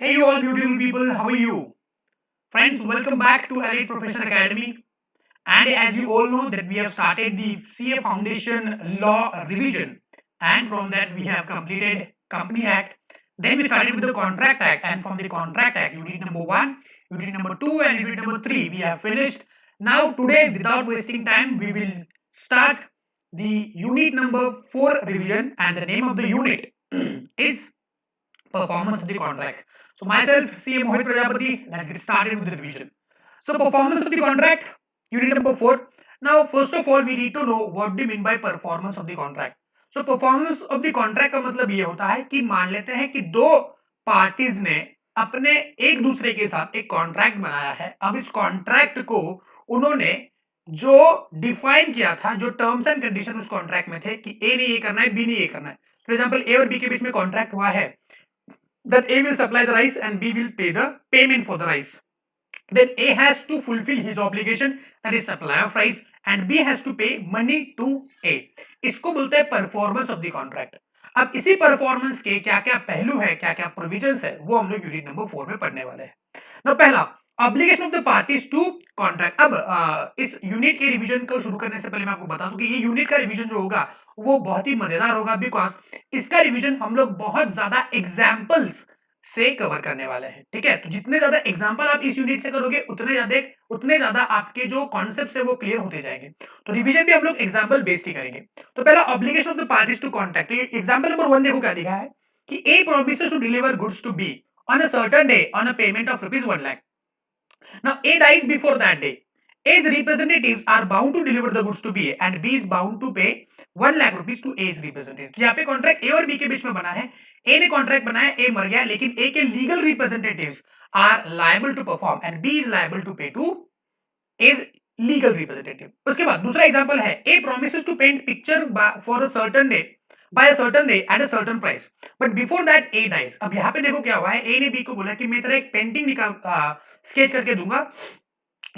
Hey, you all beautiful people, how are you? Friends, welcome back to Elite Professional Academy. And as you all know, that we have started the CA Foundation Law Revision, and from that we have completed Company Act. Then we started with the Contract Act, and from the Contract Act, unit number one, unit number two, and unit number three, we have finished. Now, today, without wasting time, we will start the unit number four revision, and the name of the unit is performance of the contract. So myself, CA Mohit Prajapati, let's get started with the revision. So performance of the contract, unit number 4. Now first of all we need to know what do you mean by performance of the contract. So performance of the contract का मतलब ये होता है कि मान लेते हैं कि दो पार्टीज ने अपने एक दूसरे के साथ एक कॉन्ट्रैक्ट बनाया है। अब इस कॉन्ट्रैक्ट को उन्होंने जो डिफाइन किया था, जो टर्म्स एंड कंडीशन उस कॉन्ट्रैक्ट में थे कि ए ने ये करना है, बी ने ये करना है। फॉर एग्जांपल ए और बी के बीच में कॉन्ट्रैक्ट हुआ है that A will supply the rice and B will pay the payment for the rice. Then A has to fulfill his obligation, that is supply of rice, and B has to pay money to A. इसको बोलते हैं performance of the contract. अब इसी performance के क्या क्या पहलू है, क्या क्या प्रोविजंस है, वो हम लोग यूनिट नंबर 4 में पढ़ने वाले हैं। ना पहला obligation of the parties to contract. अब इस यूनिट के रिवीजन को शुरू करने से पहले मैं आपको बता दूं कि ये यूनिट का रिवीजन जो होगा वो बहुत ही मजेदार होगा, बिकॉज इसका रिवीजन हम लोग बहुत ज्यादा एग्जाम्पल्स से कवर करने वाले हैं। ठीक है, तो जितने ज्यादा एग्जांपल आप इस यूनिट से करोगे उतने ज्यादा आपके जो कॉन्सेप्ट्स है वो क्लियर होते जाएंगे। तो रिवीजन भी हम लोग एग्जांपल बेस्ड ही करेंगे। तो पहला obligation of the parties to contract. Example number 1 देखो क्या लिखा है कि A promises to deliver goods to be on a certain day on a payment of ₹1 lakh. Now A dies before that day. A's representatives are bound to deliver the goods to B and B is bound to pay 1 lakh rupees to A's representative। यहाँ पे contract ए और B के बीच में बना है। ए ने contract बनाया, ए मर गया, लेकिन ए के legal representatives are liable to perform and B is liable to pay to as legal representative. उसके बाद दूसरा एग्जांपल है A promises to paint picture for a certain day by a certain day at a certain price but before that A dies. अब यहाँ पे देखो क्या हुआ है, ए ने बी को बोला कि मैं तेरा एक पेंटिंग निकाल स्केच करके दूंगा,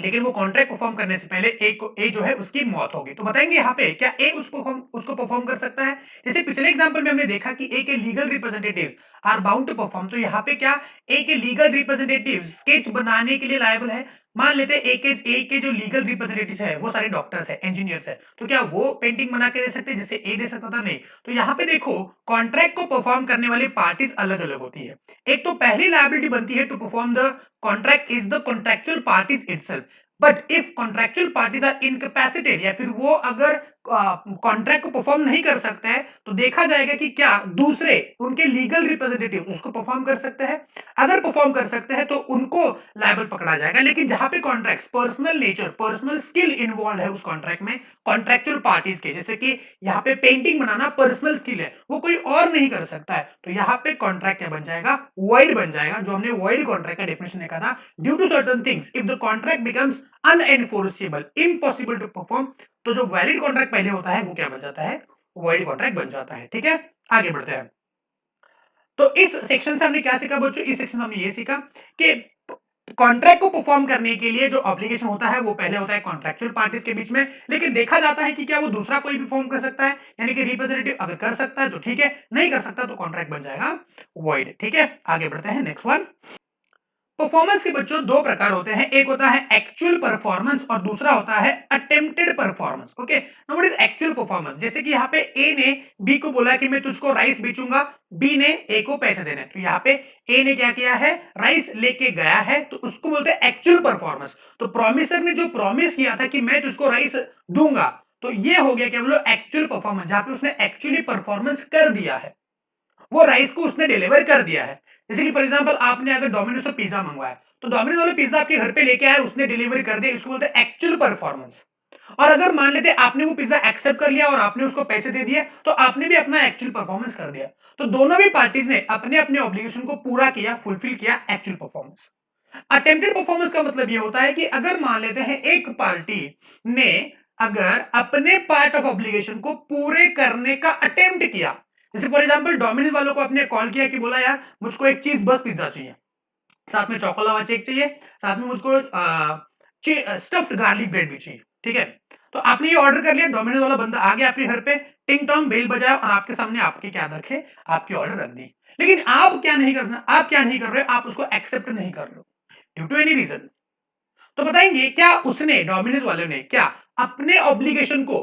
लेकिन वो कॉन्ट्रैक्ट परफॉर्म करने से पहले ए जो है उसकी मौत होगी। तो बताएंगे यहाँ पे क्या ए उसको परफॉर्म कर सकता है? जैसे पिछले एग्जांपल में हमने देखा कि ए के legal representatives are bound to perform, तो यहाँ पे क्या ए के लीगल रिप्रेजेंटेटिव स्केच बनाने के लिए लायबल है। मान लेते हैं ए के जो लीगल रिप्रेजेंटेटिव है वो सारे डॉक्टर्स है, इंजीनियर्स है, तो क्या वो पेंटिंग बना के दे सकते हैं जैसे ए दे सकता था? नहीं। तो यहाँ पे देखो कॉन्ट्रैक्ट को परफॉर्म करने वाली पार्टीज अलग अलग होती है। एक तो पहली लायबिलिटी बनती है to perform the contract is the contractual parties itself. But if contractual parties are incapacitated, या फिर वो अगर कॉन्ट्रैक्ट को परफॉर्म नहीं कर सकते हैं, तो देखा जाएगा कि क्या दूसरे उनके लीगल रिप्रेजेंटेटिव उसको परफॉर्म कर सकते हैं। अगर परफॉर्म कर सकते हैं तो उनको लायबल पकड़ा जाएगा। लेकिन जहां पे contract personal nature, personal skill involve है उस कॉन्ट्रैक्ट में कॉन्ट्रैक्चुअल पार्टीज के, जैसे कि यहाँ पे पेंटिंग बनाना पर्सनल स्किल है, वो कोई और नहीं कर सकता है, तो यहाँ पे कॉन्ट्रैक्ट क्या बन जाएगा? वॉइड बन जाएगा। जो हमने वॉइड कॉन्ट्रैक्ट का डेफिनेशन देखा था, due to certain things if the contract becomes unenforceable, impossible to perform, तो जो वैलिड कॉन्ट्रैक्ट पहले होता है वो क्या बन जाता है? वॉइड कॉन्ट्रैक्ट बन जाता है। ठीक है, आगे बढ़ते हैं। तो इस सेक्शन से हमने क्या सीखा बच्चों? इस सेक्शन में हमने ये सीखा कि कॉन्ट्रैक्ट को परफॉर्म करने के लिए जो ऑब्लिगेशन होता है वो पहले होता है कॉन्ट्रैक्चुअल पार्टीज के बीच में, लेकिन देखा जाता है कि क्या वो दूसरा कोई भी परफॉर्म कर सकता है, यानी कि रिप्रेजेंटेटिव अगर कर सकता है तो ठीक है, नहीं कर सकता तो कॉन्ट्रैक्ट बन जाएगा वॉइड। ठीक है, आगे बढ़ते हैं नेक्स्ट वन। परफॉर्मेंस के बच्चों दो प्रकार होते हैं, एक होता है एक्चुअल परफॉर्मेंस और दूसरा होता है attempted performance. Okay, now what is actual performance? जैसे कि यहाँ पे ए ने बी को बोला कि मैं तुझको राइस बेचूंगा, बी ने ए को पैसे देने, तो यहाँ पे ए ने क्या किया है? राइस लेके गया है, तो उसको बोलते हैं एक्चुअल परफॉर्मेंस। तो प्रॉमिसर ने जो प्रॉमिस किया था कि मैं तुझको राइस दूंगा, तो ये हो गया क्या बोलो? एक्चुअल परफॉर्मेंस, जहां पे उसने एक्चुअली परफॉर्मेंस कर दिया है, वो राइस को उसने डिलीवर कर दिया है। जैसे कि फॉर एग्जांपल आपने अगर डोमिनोज से पिज्जा मंगवाया, तो डोमिनोज वाले पिज्जा आपके घर पे लेके आए, उसने डिलीवरी कर दिया, इसको बोलते हैं एक्चुअल परफॉर्मेंस। और अगर मान लेते आपने वो पिज्जा एक्सेप्ट कर लिया और आपने उसको पैसे दे दिए, तो आपने भी अपना एक्चुअल परफॉर्मेंस कर दिया। तो दोनों भी पार्टीज ने अपने अपने ऑब्लिगेशन को पूरा किया, फुलफिल किया, एक्चुअल परफॉर्मेंस। अटेम्प्टेड परफॉर्मेंस का मतलब ये होता है कि अगर मान लेते हैं एक पार्टी ने अगर अपने पार्ट ऑफ ऑब्लिगेशन को पूरे करने का अटेम्प्ट किया, जैसे फॉर एग्जांपल डोमिनोज वालों को आपने कॉल किया कि बोला यार मुझको एक चीज बस पिज्जा चाहिए, साथ में चोकोलावा चेक चाहिए, साथ में मुझको स्टफ्ड गार्लिक ब्रेड भी चाहिए। ठीक है, तो आपने ये ऑर्डर कर लिया, डोमिनोज वाला बंदा आ गया आपके घर पे, टिंग टोंग बेल बजाया और आपके सामने आपके क्या रखे? आपकी ऑर्डर रख दी। लेकिन आप क्या नहीं करना, आप क्या नहीं कर रहे हो, आप उसको एक्सेप्ट नहीं कर रहे हो ड्यू टू एनी रीजन। तो बताएंगे क्या उसने, डोमिनोज वाले ने क्या अपने ऑब्लिगेशन को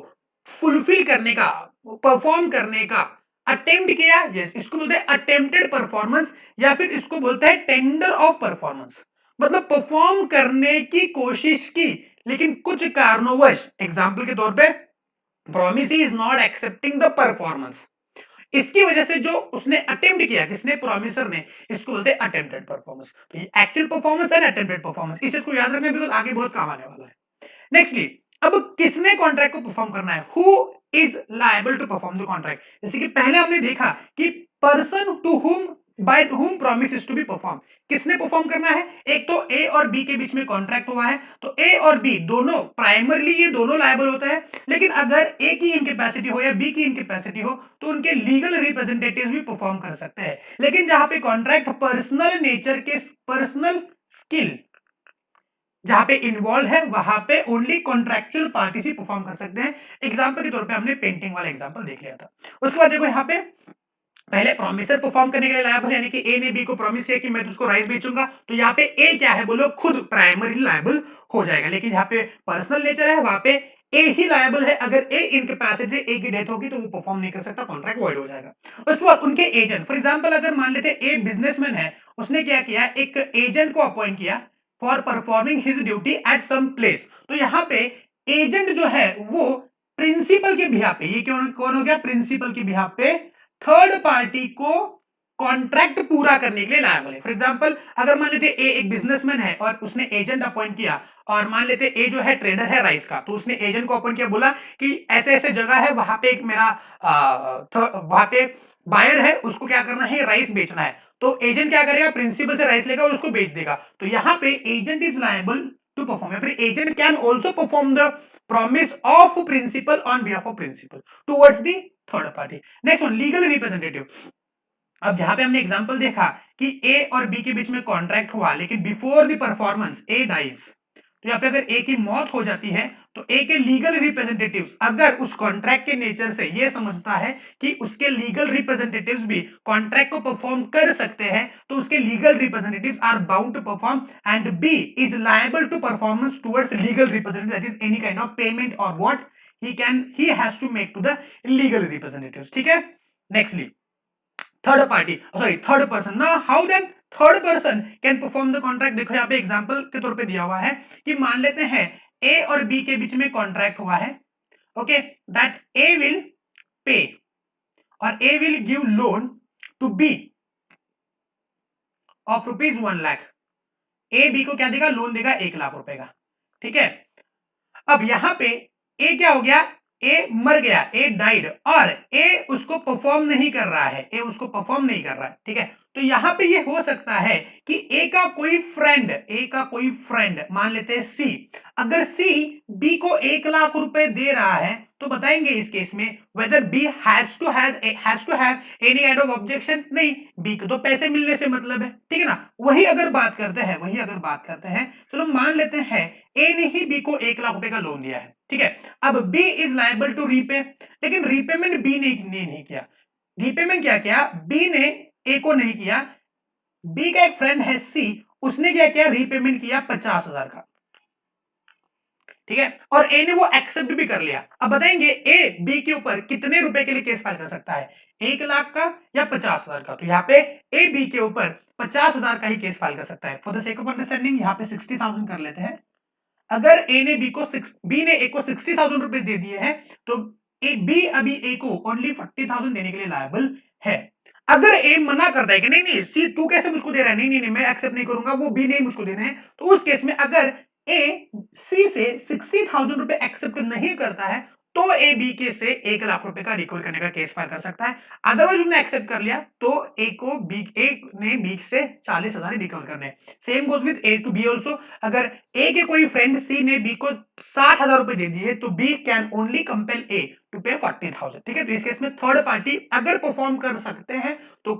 फुलफिल करने का, परफॉर्म करने का अटेम्प्ट किया? यस, इसको बोलते हैं अटेम्प्टेड परफॉर्मेंस, या फिर इसको बोलते हैं टेंडर ऑफ परफॉर्मेंस। मतलब परफॉर्म करने की कोशिश की, लेकिन कुछ कारणोंवश, एग्जाम्पल के तौर पे promise is not accepting the performance, इसकी वजह से जो उसने अटेम्प्ट किया, किसने, प्रॉमिसर ने, इसको बोलते हैं अटेम्प्टेड परफॉर्मेंस। तो ये एक्चुअल परफॉर्मेंस है, अटेम्प्टेड परफॉर्मेंस, इस चीज को याद रखना बिकॉज आगे बहुत काम आने वाला है। नेक्स्टली, अब किसने कॉन्ट्रैक्ट को परफॉर्म करना है, who is liable to perform the contract. जैसे कि पहले हमने देखा कि person to whom, by whom promise is to be perform, किसने परफॉर्म करना है? एक तो ए और बी के बीच में कॉन्ट्रैक्ट हुआ है, तो ए और बी दोनों प्राइमरली ये दोनों लायबल होता है, लेकिन अगर ए की इनकैपेसिटी हो या बी की इनकैपेसिटी हो तो उनके लीगल रिप्रेजेंटेटिव्स भी परफॉर्म कर सकते हैं। लेकिन जहां पे कॉन्ट्रैक्ट पर्सनल नेचर के, पर्सनल स्किल जहां पे इन्वॉल्व है, वहां पे ओनली कॉन्ट्रैक्चुअल पार्टीज ही परफॉर्म कर सकते हैं। एग्जांपल के तौर पे हमने पेंटिंग वाला एग्जांपल देख लिया था। उसके बाद देखो यहाँ पे पहले प्रॉमिसर परफॉर्म करने के लिए लायबल, यानी कि ए ने बी को प्रॉमिस किया कि मैं तुझको राइस बेचूंगा, तो यहाँ पे ए क्या है बोलो, खुद प्राइमरी लायबल हो जाएगा। लेकिन यहाँ पे पर्सनल नेचर है, वहां पे ए ही लायबल है। अगर ए इनकैपेसिटी, ए की डेथ होगी तो वो परफॉर्म नहीं कर सकता, कॉन्ट्रैक्ट वॉइड हो जाएगा। उसके बाद उनके एजेंट, फॉर एग्जांपल अगर मान लेते ए बिजनेसमैन है, उसने क्या किया, एक एजेंट को अपॉइंट किया for performing his duty at some place, तो यहाँ पे एजेंट जो है वो प्रिंसिपल के बिहाफ पे, ये कौन हो गया, प्रिंसिपल के बिहाफ पे थर्ड पार्टी को कॉन्ट्रैक्ट पूरा करने के लिए लायबल है। फॉर एग्जांपल अगर मान लेते ए एक बिजनेसमैन है और उसने एजेंट अपॉइंट किया, और मान लेते ए जो है ट्रेडर है राइस का, तो उसने एजेंट को अपॉइंट किया, बोला कि ऐसे ऐसे जगह है, वहां पे एक मेरा वहां पे बायर है, उसको क्या करना है, राइस बेचना है। तो एजेंट क्या करेगा, प्रिंसिपल से राइस लेगा और उसको बेच देगा। तो यहाँ पे agent is liable to perform, या फिर agent can also perform the promise of principal on behalf of principal towards the third party. Next one, legal representative. अब जहां पे हमने एग्जांपल देखा कि ए और बी के बीच में कॉन्ट्रैक्ट हुआ, लेकिन before the performance A dies, तो यहाँ पे अगर ए की मौत हो जाती है तो ए के लीगल रिप्रेजेंटेटिव्स अगर उस कॉन्ट्रैक्ट के नेचर से ये समझता है कि उसके लीगल रिप्रेजेंटेटिव्स भी कॉन्ट्रैक्ट को परफॉर्म कर सकते हैं, तो उसके legal representatives are bound to perform, and B is liable to performance towards legal representative, that is any kind of payment और what he has to make to the legal representatives. ठीक है, nextly third party, sorry third person ना, how then third person can perform the contract. देखो यहाँ पे example के तौर पे दिया हुआ है कि मान लेते हैं ए और बी के बीच में कॉन्ट्रैक्ट हुआ है, okay, that A will pay और A will give loan to B of ₹1,00,000। A B को क्या देगा, लोन देगा 1,00,000 रुपए का। ठीक है, अब यहां पे ए क्या हो गया, ए मर गया, ए डाइड, और ए उसको परफॉर्म नहीं कर रहा है, ए उसको परफॉर्म नहीं कर रहा है। ठीक है, तो यहां पे ये हो सकता है कि ए का कोई फ्रेंड, ए का कोई फ्रेंड मान लेते हैं सी, अगर सी बी को 1,00,000 रुपए दे रहा है, तो बताएंगे इस केस में whether B has to have any kind of objection, नहीं, बी को तो पैसे मिलने से मतलब है। ठीक है ना, वही अगर बात करते हैं, चलो मान लेते हैं ए ने ही बी को 1,00,000 रुपए का लोन दिया है। ठीक है, अब B is liable to repay, लेकिन रीपेमेंट बी ने नहीं किया। रीपेमेंट क्या किया, बी ने ए को नहीं किया, बी का एक फ्रेंड है सी, उसने क्या किया, रीपेमेंट किया 50,000 का। ठीक है, और ए ने वो एक्सेप्ट भी कर लिया। अब बताएंगे ए बी के ऊपर कितने रुपए के लिए केस फाइल कर सकता है, 1,00,000 का या 50,000 का। तो यहाँ पे ए बी के ऊपर 50,000 का ही केस फाइल कर सकता है। For the sake of understanding यहाँ पे 60,000 कर लेते हैं। अगर ए ने बी ने ए को 60,000 रुपए दे दिए हैं, तो बी अभी ए को ओनली 40,000 देने के लिए लायबल है। अगर ए मना करता है कि नहीं नहीं सी तू कैसे मुझको दे रहा है, नहीं नहीं नहीं मैं एक्सेप्ट नहीं करूंगा, वो बी नहीं मुझको देना है, तो उस केस में अगर ए सी से 60,000 रुपए एक्सेप्ट नहीं करता है, तो ए बी के से 1,00,000 रुपए का रिकवर करने का केस फाइल कर सकता है। अदरवाइज उसने एक्सेप्ट कर लिया तो ए ने बी से 40,000 रिकवर करने। Same goes with A to B also, अगर ए के कोई फ्रेंड सी ने बी को 60,000 रुपए दे दिए, तो B can only compel A to pay 40,000। ठीक है, तो इस केस में थर्ड पार्टी अगर परफॉर्म कर सकते हैं तो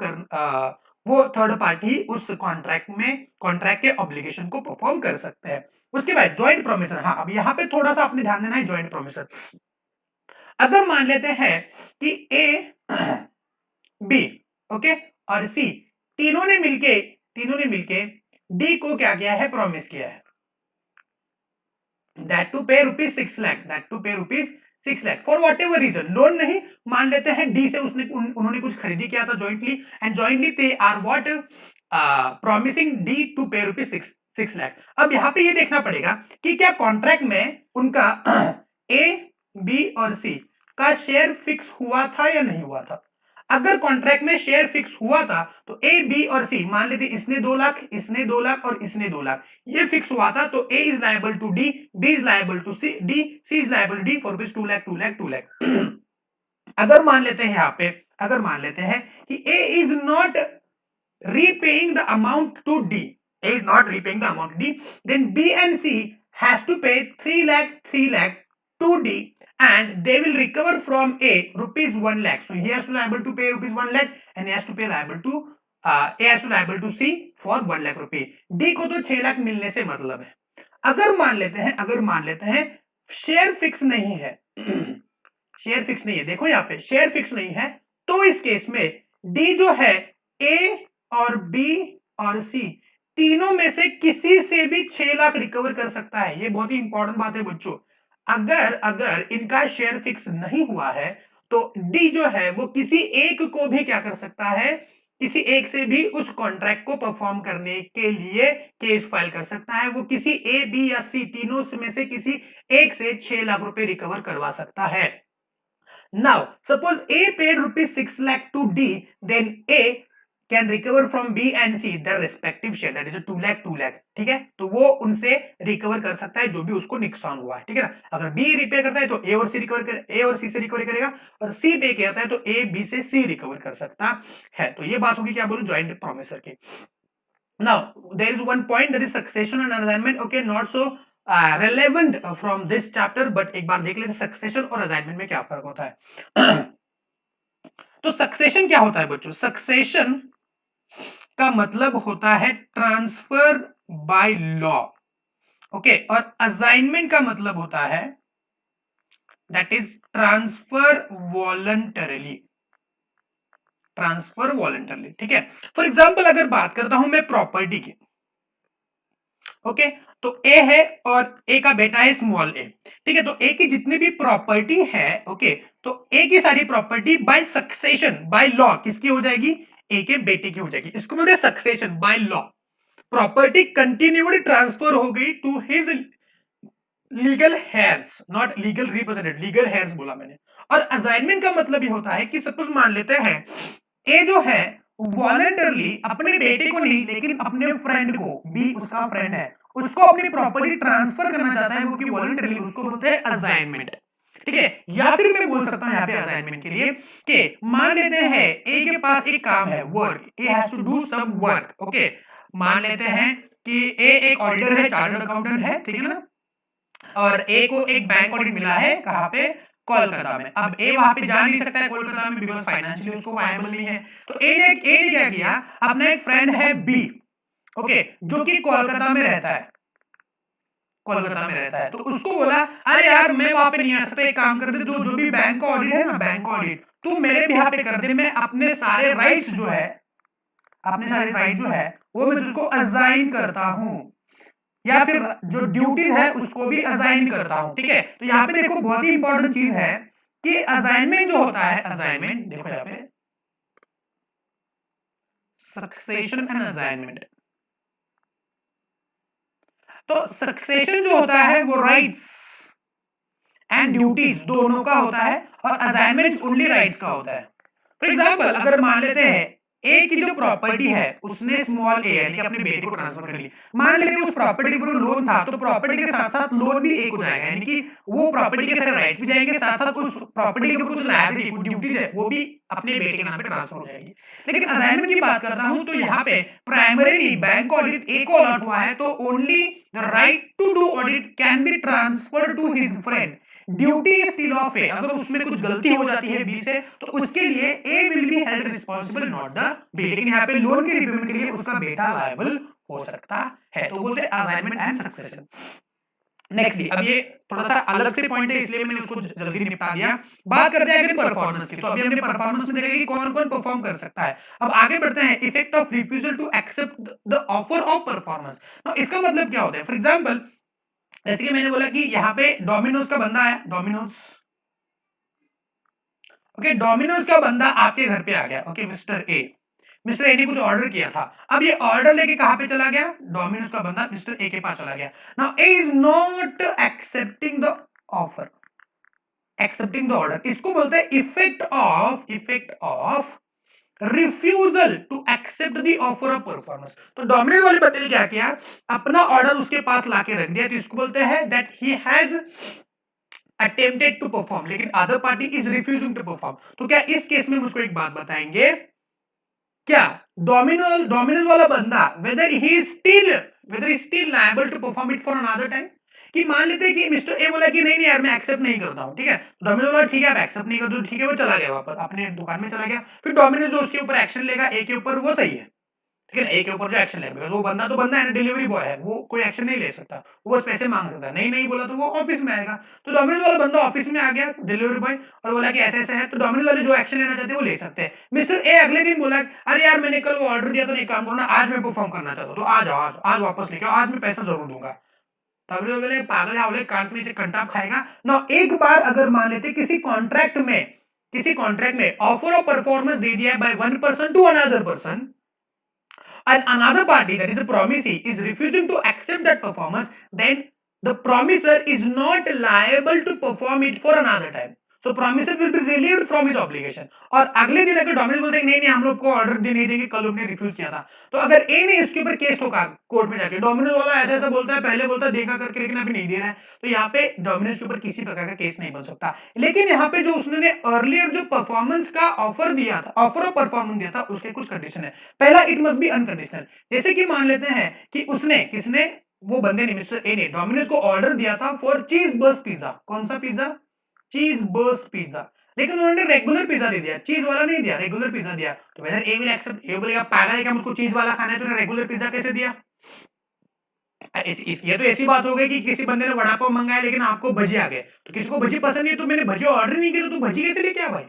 वो थर्ड पार्टी उस कॉन्ट्रैक्ट के ऑब्लिगेशन को परफॉर्म कर सकते हैं। उसके बाद ज्वाइंट प्रोमिसर, हाँ अब यहां पे थोड़ा सा आपने ध्यान देना है। ज्वाइंट प्रोमिसर, अगर मान लेते हैं कि ए बी, ओके, और सी, तीनों ने मिलके डी को क्या किया है, प्रॉमिस किया है, that to pay ₹6 lakh, for whatever reason, loan नहीं, मान लेते हैं डी से उन्होंने कुछ खरीदी किया था jointly, and jointly they are what promising D to pay ₹6 lakh. अब यहाँ पे ये देखना पड़ेगा कि क्या कॉन्ट्रैक्ट में उनका ए, बी और सी का शेयर फिक्स हुआ था या नहीं हुआ था। अगर कॉन्ट्रैक्ट में शेयर फिक्स हुआ था तो ए, बी और सी, मान लेते इसने 2 लाख, इसने 2 लाख और इसने 2 लाख, ये फिक्स हुआ था, तो A is liable to D, B is liable to C, C is liable to D for rupees 2 lakh 2 lakh 2 lakh. अगर मान लेते हैं यहाँ पे, अगर मान लेते हैं कि A is not repaying the amount to D, A is not repaying the amount to D, then B and C has to pay 3 lakh to D, and they will recover from A rupees 1 lakh. So he has to liable to pay rupees 1 lakh, and he has to pay liable to A has to liable to C for 1 lakh रुपए। D को तो 6 लाख मिलने से मतलब है। अगर मान लेते हैं शेयर फिक्स नहीं है, शेयर फिक्स नहीं है, देखो यहाँ पे शेयर फिक्स नहीं है, तो इस केस में D जो है A और बी और सी तीनों में से किसी से भी 6 लाख रिकवर कर सकता है। ये बहुत ही इंपॉर्टेंट बात है बच्चों। अगर इनका शेयर फिक्स नहीं हुआ है तो डी जो है वो किसी एक को भी क्या कर सकता है, किसी एक से भी उस कॉन्ट्रैक्ट को परफॉर्म करने के लिए केस फाइल कर सकता है। वो किसी ए, बी या सी तीनों में से किसी एक से 6 लाख रुपए रिकवर करवा सकता है। Now, suppose A paid ₹6 lakh to D, then A can recover from B and C their respective share, that is 2 lakh 2 lakh, ठीक है। तो वो उनसे रिकवर कर सकता है जो भी उसको नुकसान हुआ है, ठीक है ना। अगर B रिपे करता है तो A और C से रिकवर करेगा, और C पे करता है तो A B से C रिकवर कर सकता है। तो ये बात होगी क्या बोलूं, जॉइंट प्रोमिसर की। Now there is one point, that is succession and assignment, okay, not so relevant from this chapter, but एक बार देख लेते सक्सेशन और असाइनमेंट में क्या फर्क होता है। तो सक्सेशन क्या होता है बच्चों, सक्सेशन का मतलब होता है ट्रांसफर बाय लॉ, ओके, और असाइनमेंट का मतलब होता है दैट इज ट्रांसफर वॉलंटरली, ठीक है। फॉर एग्जाम्पल अगर बात करता हूं मैं प्रॉपर्टी की, ओके, तो ए है और ए का बेटा है स्मॉल ए, ठीक है। तो ए की जितनी भी प्रॉपर्टी है, ओके, तो ए की सारी property bye succession, by law किसकी हो जाएगी, ए के बेटे की हो जाएगी। इसको बोलते हैं succession by law. Property continued transfer हो गई to his legal heirs, not legal representative, legal heirs बोला मैंने। और असाइनमेंट का मतलब ये होता है कि सपोज मान लेते हैं ए जो है वॉलंटरली अपने बेटे को नहीं लेकिन अपने फ्रेंड को, बी उसका फ्रेंड है, उसको अपनी प्रॉपर्टी ट्रांसफर करना चाहता है वो कि वॉलंटरली, उसको बोलते हैं असाइनमेंट, ठीक है। या फिर मैं बोल सकता हूं यहाँ पे असाइनमेंट के लिए कि मान लेते हैं ए के पास एक काम है, work, A has to do some work, okay. मान लेते हैं कि ए एक ऑडिटर है, चार्टर्ड अकाउंटेंट है, ठीक है ना, और ए को एक बैंक ऑडिट मिला है, कहां पे, कोलकाता में। अब ए वहां पे जा नहीं सकता है कोलकाता में बिकॉज फाइनेंशियली उसको वायबल नहीं है। तो ए ने क्या किया, अपना एक फ्रेंड है बी, ओके, जो कि कोलकाता में रहता है, तो उसको बोला अरे यार मैं वहां पे नहीं आ सकता, एक काम कर दे, तो जो भी बैंक का ऑडिट है ना, बैंक ऑडिट तू मेरे बिहाफ पे कर दे, मैं अपने सारे राइट्स जो है, वो मैं तुझको असाइन करता हूं, या फिर जो ड्यूटीज है उसको भी असाइन करता हूं, ठीक है। तो यहाँ पे देखो बहुत ही इंपॉर्टेंट चीज है कि असाइनमेंट जो होता है, असाइनमेंट देखो यहाँ पे सक्सेशन एंड असाइनमेंट। तो सक्सेशन जो होता है वो राइट्स एंड ड्यूटीज दोनों का होता है, और असाइनमेंट ओनली राइट्स का होता है। फॉर एग्जांपल अगर मान लेते हैं ए की जो प्रॉपर्टी है उसने स्मॉल ए यानी कि अपने बेटे को ट्रांसफर कर ली, मान लेते हैं उस प्रॉपर्टी पर लोन था, तो प्रॉपर्टी के साथ साथ लोन भी एक हो जाएगा, यानी कि वो प्रॉपर्टी के सारे राइट्स भी जाएंगे, साथ साथ उस प्रॉपर्टी के ऊपर जो लायबिलिटी, कुछ ड्यूटीज है वो भी अपने बेटे के नाम पे ट्रांसफर हो जाएगी। लेकिन असाइनमेंट की बात करता हूं तो यहाँ पे प्राइमरीली बैंक ऑडिट ए को अलॉट हुआ है, तो only the right to do audit can be transferred to his friend, duty is still of A. अगर उसमें कुछ गलती हो जाती है बी से तो उसके लिए A will be held responsible, not the B. लेकिन यहाँ पे लोन के रिपेमेंट के लिए उसका बेटा लायबल हो सकता है। तो बोलते हैं असाइनमेंट एंड सक्सेशन। नेक्स्ट अब ये थोड़ा सा अलग से पॉइंट है इसलिए मैंने उसको जल्दी निपटा दिया। बात करते हैं अगर परफॉर्मेंस की, तो अभी हमने परफॉर्मेंस में देखा कि कौन कौन परफॉर्म कर सकता है। अब आगे बढ़ते हैं effect of refusal to accept the offer of performance. तो इसका मतलब क्या होता है? फॉर एग्जांपल जैसे कि मैंने बोला कि यहाँ पे डोमिनोज का बंदा है, डोमिनोज, ओके, डोमिनोज का बंदा आपके घर पे आ गया, ओके, मिस्टर ए ने कुछ ऑर्डर किया था। अब ये ऑर्डर लेके कहां पे चला गया? डोमिनोज का बंदा मिस्टर ए के पास चला गया। Now A is not accepting the offer, accepting the order, इसको बोलते हैं effect of refusal to accept the offer of performance. तो डोमिनोज वाले बंदे ने क्या किया? अपना ऑर्डर उसके पास लाके रख दिया, तो इसको बोलते हैं that he has attempted to perform, लेकिन other party is refusing to perform. तो क्या इस केस में मुझको एक बात बताएंगे, क्या डोमिनोज वाला बंदा whether he still liable to perform it for another time? कि मान लेते हैं कि मिस्टर ए बोला कि नहीं नहीं यार मैं एक्सेप्ट नहीं करता हूं, ठीक है, डोमिनोज वाला ठीक है आप एक्सेप्ट नहीं करते, ठीक है, वो चला गया वापस अपने दुकान में चला गया। फिर डोमिनोज जो उसके ऊपर एक्शन लेगा ए के ऊपर, वो सही है, ठीक है, ए के ऊपर जो एक्शन लेगा, बिकॉज वो बंदा तो बंदा है ना, डिलीवरी बॉय है, वो कोई एक्शन नहीं ले सकता, वो बस पैसे मांग सकता है, नहीं नहीं बोला तो वो ऑफिस में आएगा। तो डोमिनोज वाला बंदा ऑफिस में आ गया, डिलीवरी बॉय, और बोला कि ऐसे ऐसे है, तो डोमिनोज वाले जो एक्शन लेना चाहते हैं वो ले सकते हैं। मिस्टर ए अगले दिन बोला अरे यार मैंने कल वो ऑर्डर दिया था, एक काम करो ना, आज मैं परफॉर्म करना चाहता हूँ, तो आ जाओ, आज वापस लेके आओ, आज मैं पैसा जरूर दूंगा। तभी वो बोले पागल है, कान के नीचे कंटाप खाएगा ना। एक बार अगर मान लेते किसी कॉन्ट्रैक्ट में ऑफर ऑफ परफॉर्मेंस दे दिया by one person to another person, and another party, that is a promisee, is refusing to accept that performance, then the promiser is not liable to perform it for another time. So promiser will be relieved from his obligation. और अगले दिन अगर Domino's बोलते हैं नहीं नहीं हम लोग को ऑर्डर नहीं देंगे, कल उन्होंने रिफ्यूज किया था, तो अगर ए ने इसके ऊपर केस ठोका कोर्ट में जाके, डोमिनोज वाला ऐसा ऐसा बोलता है, पहले बोलता है देगा करके लेकिन अभी नहीं दे रहा है, तो यहाँ पे डोमिनोज के ऊपर किसी प्रकार का केस नहीं बन सकता। लेकिन यहाँ पे जो उसने अर्लियर जो परफॉर्मेंस का ऑफर दिया था, ऑफर ऑफ परफॉर्मेंस दिया था, उसके कुछ कंडीशन है। पहला, इट मस्ट बी अनकंडीशनल। जैसे कि मान लेते हैं कि उसने किसने, वो बंदे ने, मिस्टर ए ने डोमिनोज को ऑर्डर दिया था फॉर चीज बर्स्ट पिज्जा। कौन सा पिज्जा? Cheese burst pizza. लेकिन उन्होंने रेगुलर पिज्जा दे दिया, चीज वाला नहीं दिया, रेगुलर पिज्जा दिया। तो वेदर ए विल एक्सेप्ट, ए बोलेगा पागल है क्या, मुझको चीज वाला खाना है, तो रेगुलर पिज्जा कैसे दिया? ये तो ऐसी बात हो गई कि किसी बंदे ने वड़ा पाव मंगाया लेकिन आपको भजी आ गए, तो किसी को भजी पसंद नहीं, तो मैंने भजी ऑर्डर नहीं किया, तो भजी कैसे लेके आया भाई?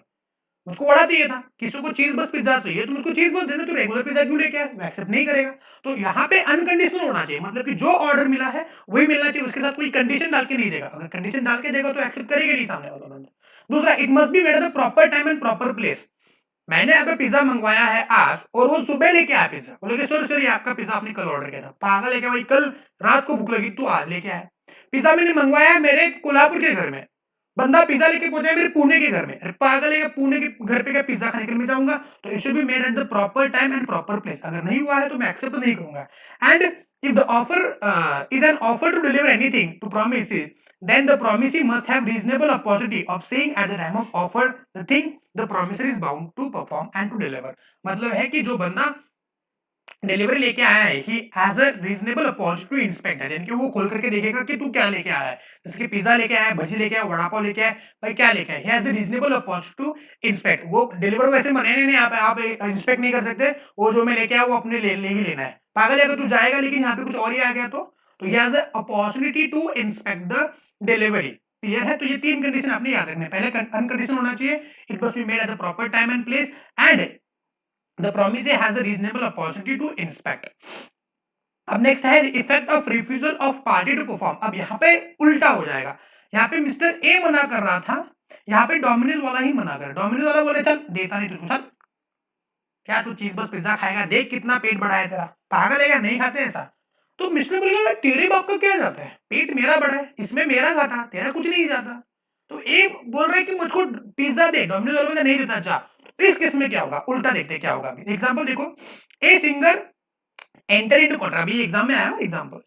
मुझको वड़ा चाहिए था, किसी को चीज बस पिज्जा चाहिए, तो मुझको चीज बस देना, तो रेगुलर पिज्जा क्यों लेके आया? वो एक्सेप्ट नहीं करेगा। तो यहाँ पे अनकंडीशनल होना चाहिए, मतलब कि जो ऑर्डर मिला है वही मिलना चाहिए, उसके साथ कोई कंडीशन डाल के नहीं देगा। अगर कंडीशन डाल के देगा तो एक्सेप्ट करेगा नहीं सामने वाला बंदा। दूसरा, it must be made at the proper time and proper place. मैंने अगर पिज्जा मंगवाया है आज और वो सुबह लेके आया पिज्जा, बोले सॉरी आपका पिज्जा आपने कल ऑर्डर किया था, पागल है क्या भाई? कल रात को भूख लगी, तू आज लेके आया। पिज्जा मैंने मंगवाया है मेरे कोल्हापुर के घर में, बंदा पिज्जा लेके पहुंचा है मेरे पुणे के घर में, अरे पागल है क्या? पुणे के घर पे क्या पिज्जा खाने के लिए मैं जाऊंगा? तो it should be made at the proper time and proper place. अगर नहीं हुआ है तो मैं एक्सेप्ट नहीं करूंगा। And if the offer is an offer to deliver anything to promise, then the promisee must have reasonable opportunity of saying at the time of offer the thing the promiser is bound to perform and to deliver। मतलब है कि जो बंदा delivery लेके आया है, he has a reasonable opportunity to inspect that, यानी कि वो खोल करके देखेगा कि तू क्या लेके आया है, जैसे कि पिज्जा लेके आया है, भजी लेके आया, वड़ा पाव लेके आया, भाई क्या लेके आया? he has the reasonable opportunity to inspect। वो डिलीवर वैसे मने नहीं आप इंस्पेक्ट नहीं कर सकते, वो जो मैं लेके आया वो अपने ले ही लेना है। पागल है अगर तू जाएगा लेकिन यहाँ पे कुछ और ही आ गया तो he has a opportunity to inspect the delivery. Clear है? तो ये तीन कंडीशन आपने याद रखना है। पहले अनकंडीशनल होना चाहिए, it must be made at the proper time and place, and the promisor has a reasonable opportunity to inspect. अब नेक्स्ट है effect of refusal of party to perform. अब यहाँ पे उल्टा हो जाएगा, यहाँ पे मिस्टर ए मना कर रहा था, यहाँ पे डोमिनोज वाला ही मना कर, डोमिनोज वाला बोले चल देता नहीं तुझको, चल क्या तू चीज बस पिज्जा खाएगा, देख कितना पेट बड़ा है तेरा, पागल है क्या? नहीं खाते ऐसा। तो मिस्टर बोलेगा तेरे बाप का क्या जाता है, पेट मेरा बड़ा है, इसमें मेरा घाटा, तेरा कुछ नहीं जाता। तो ए बोल रहा है कि मुझको पिज्जा दे, डोमिनोज वाला नहीं देता, जा। तो इस केस में क्या होगा? उल्टा देखते क्या होगा। एग्जांपल देखो, A singer enter into contract, अभी एग्जाम में आया ना example,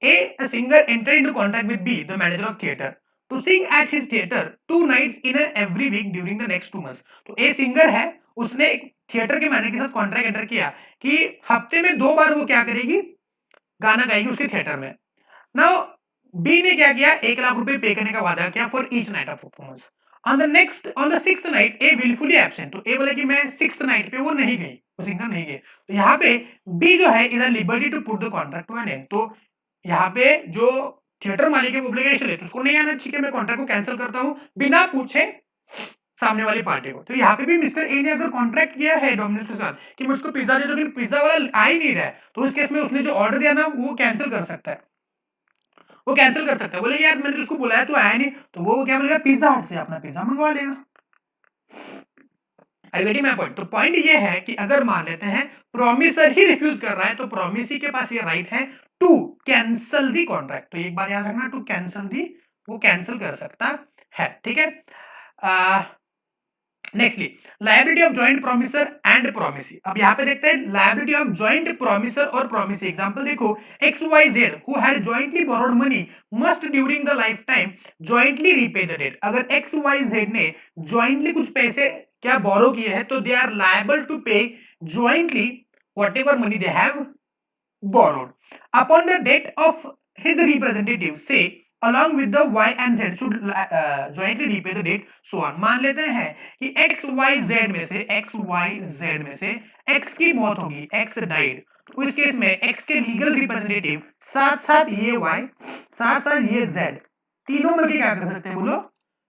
A singer enter into contract with B the manager of theatre to sing at his theatre 2 nights in every week during the next 2 months. तो A singer है, उसने एक theatre के manager के साथ कॉन्ट्रैक्ट एंटर किया कि हफ्ते में 2 बार वो क्या करेगी, गाना गाएगी उसके थिएटर में। नाउ बी ने क्या किया, 1 लाख रुपए पे करने का वादा किया for each night of performance. On the 6th night A wilfully absent, तो ए बोले कि मैं 6th नाइट पे वो नहीं गई, वो सिंगर नहीं गई। तो यहाँ पे बी जो है is a liberty to put the contract to an end. तो यहाँ पे जो थिएटर मालिक है, ऑब्लिगेशन है, तो उसको नहीं आना चाहिए, मैं कॉन्ट्रैक्ट को कैंसिल करता हूं बिना पूछे सामने वाली पार्टी को। तो यहाँ पे भी मिस्टर ए ने अगर कॉन्ट्रैक्ट किया है डोमिनोज के साथ कि मुझको पिज्जा दे दो, लेकिन पिज्जा वाला आ ही नहीं रहा है, तो उस केस में उसने जो ऑर्डर दिया ना वो कैंसिल कर सकता है, वो कैंसिल कर सकता है। बोले यार मैंने उसको बुलाया तो आया नहीं, तो वो क्या बोलेगा, पिज्जा हट से अपना पिज्जा मंगवा लेगा। I getting my point? तो पॉइंट ये है कि अगर मान लेते हैं प्रोमिसर ही रिफ्यूज कर रहा है, तो प्रोमिसी के पास ये राइट है टू कैंसल दी कॉन्ट्रैक्ट। तो एक बार याद रखना, टू कैंसल दी, वो कैंसिल कर सकता है, ठीक है। Nextly liability of joint promisor and promisee. अब यहाँ पे देखते हैं लायबिलिटी ऑफ जॉइंट प्रोमिसर और प्रोमिसी। एग्जांपल देखो, XYZ who had jointly borrowed money must during the lifetime jointly repay the debt. अगर XYZ ने जॉइंटली कुछ पैसे क्या बोरो किए हैं, तो they are liable to pay jointly whatever money they have borrowed upon the date of his representative से along with the Y and Z should jointly repay the debt so on। मान लेते हैं कि XYZ में से X की मौत होगी, X died, तो इस केस में X के लीगल रिप्रेजेंटेटिव साथ साथ ये Y साथ साथ ये Z तीनों मिलकर क्या कर सकते हैं, बोलो,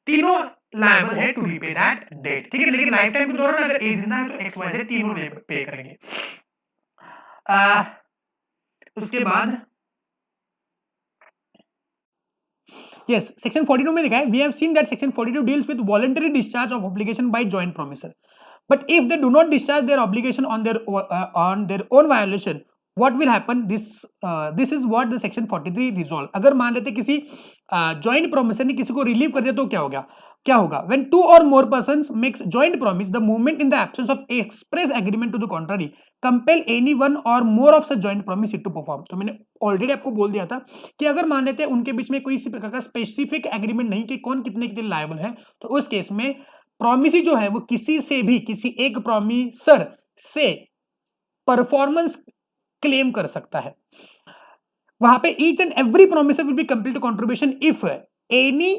तीनों लायबल है टू रीपे दैट डेट, ठीक है। लेकिन लाइफ टाइम के दौरान अगर ए जिंदा है तो XYZ तीनों पे करेंगे। उसके बाद yes, section 42 में देखा है, we have seen that section 42 deals with voluntary discharge of obligation by joint promisor, but if they do not discharge their obligation on their own violation, what will happen? This is what the section 43 resolve। अगर मान लेते किसी joint promisor ने किसी को relieve कर दिया तो क्या होगा when two or more persons makes joint promise, the movement in the absence of express agreement to the contrary compel any one or more of such joint promise to perform। तो मैंने already आपको बोल दिया था कि अगर मान लेते हैं उनके बीच में कोई इसी प्रकार का स्पेसिफिक एग्रीमेंट नहीं कि कौन कितने के लिए लायबल है, तो उस केस में प्रॉमिसी जो है वो किसी से भी किसी एक प्रॉमिसर से परफॉर्मेंस क्लेम कर सकता है। वहां पे each and every promisor will be complete contribution if any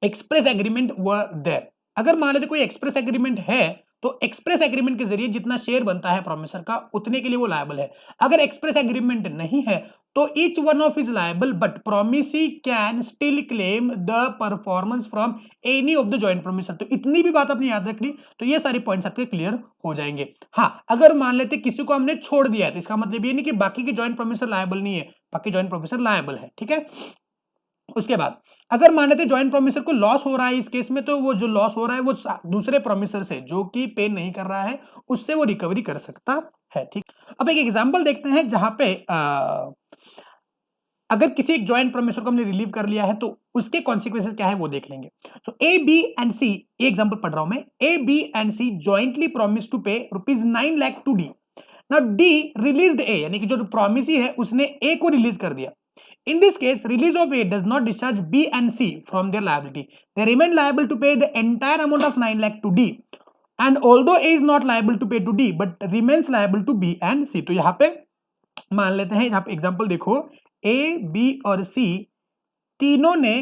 express agreement were there. अगर मान लेते कोई एक्सप्रेस एग्रीमेंट है तो एक्सप्रेस एग्रीमेंट के जरिए जितना शेयर बनता है प्रोमिसर का उतने के लिए वो लायबल है। अगर एक्सप्रेस एग्रीमेंट नहीं है तो each one of is liable but promisee can still claim the performance from any of the joint promisor. तो इतनी भी बात आपने याद रख ली तो ये सारे पॉइंट्स आपके क्लियर हो जाएंगे। हाँ, अगर मान लेते किसी को हमने छोड़ दिया है तो इसका मतलब ये नहीं कि बाकी के जॉइंट प्रोमिसर लायबल नहीं है, बाकी जॉइंट प्रोमिसर लायबल है, ठीक है। उसके बाद अगर मान लेते जॉइंट प्रोमिसर को लॉस हो रहा है इस केस में, तो वो जो लॉस हो रहा है वो दूसरे प्रोमिसर से जो कि पे नहीं कर रहा है उससे वो रिकवरी कर सकता है, ठीक। अब एक एग्जांपल देखते हैं जहां पे अगर किसी एक जॉइंट प्रोमिसर को हमने रिलीव कर लिया है तो उसके कॉन्सिक्वेंसेस क्या है वो देख लेंगे। सो ए बी एंड सी, ये एग्जांपल पढ़ रहा हूं मैं, A B and C jointly promise to pay ₹9 lakh to D. Now D released A, यानी कि जो प्रॉमिसी है उसने ए को रिलीज कर दिया। In this case, release of A does not discharge B and C from their liability. They remain liable to pay the entire amount of 9 lakh to D. And although A is not liable to pay to D, but remains liable to B and C. तो यहाँ पे मान लेते हैं, यहाँ पे example देखो, A, B और C तीनों ने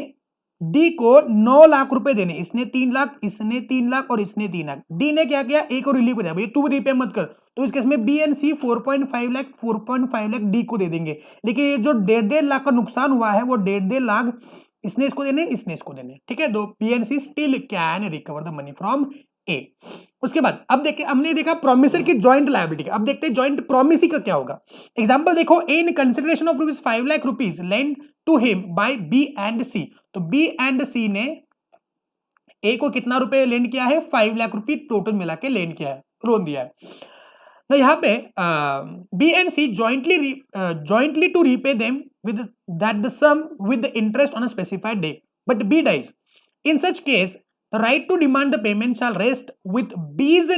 डी को 9 लाख रुपए देने, इसने 3 लाख, इसने 3 लाख और इसने 3 लाख। डी ने क्या किया, ए को रिलीव कर दिया, भाई तू रिपे मत कर, तो इस केस में B and C 4.5 lakh D को दे देंगे। लेकिन ये जो 1.5 लाख का नुकसान हुआ है वो 1.5 लाख इसने इसको देने, इसने इसको देने, ठीक है। दो B and C still can recover the money from A. उसके बाद अब देखिए, हमने देखा प्रोमिसर की जॉइंट लायबिलिटी, अब देखते हैं जॉइंट प्रोमिसी का क्या होगा। एग्जांपल देखो, A in consideration of ₹5 lakh lend to him by B and C. तो बी एंड सी ने ए को कितना रुपए लेंड किया है, 5 लाख रुपए टोटल मिला के लेंड किया है, लोन दिया है। तो यहाँ पे B and C jointly to repay them with that the sum with the interest on a specified day, but B dies. In such case the right to demand the payment shall rest with B's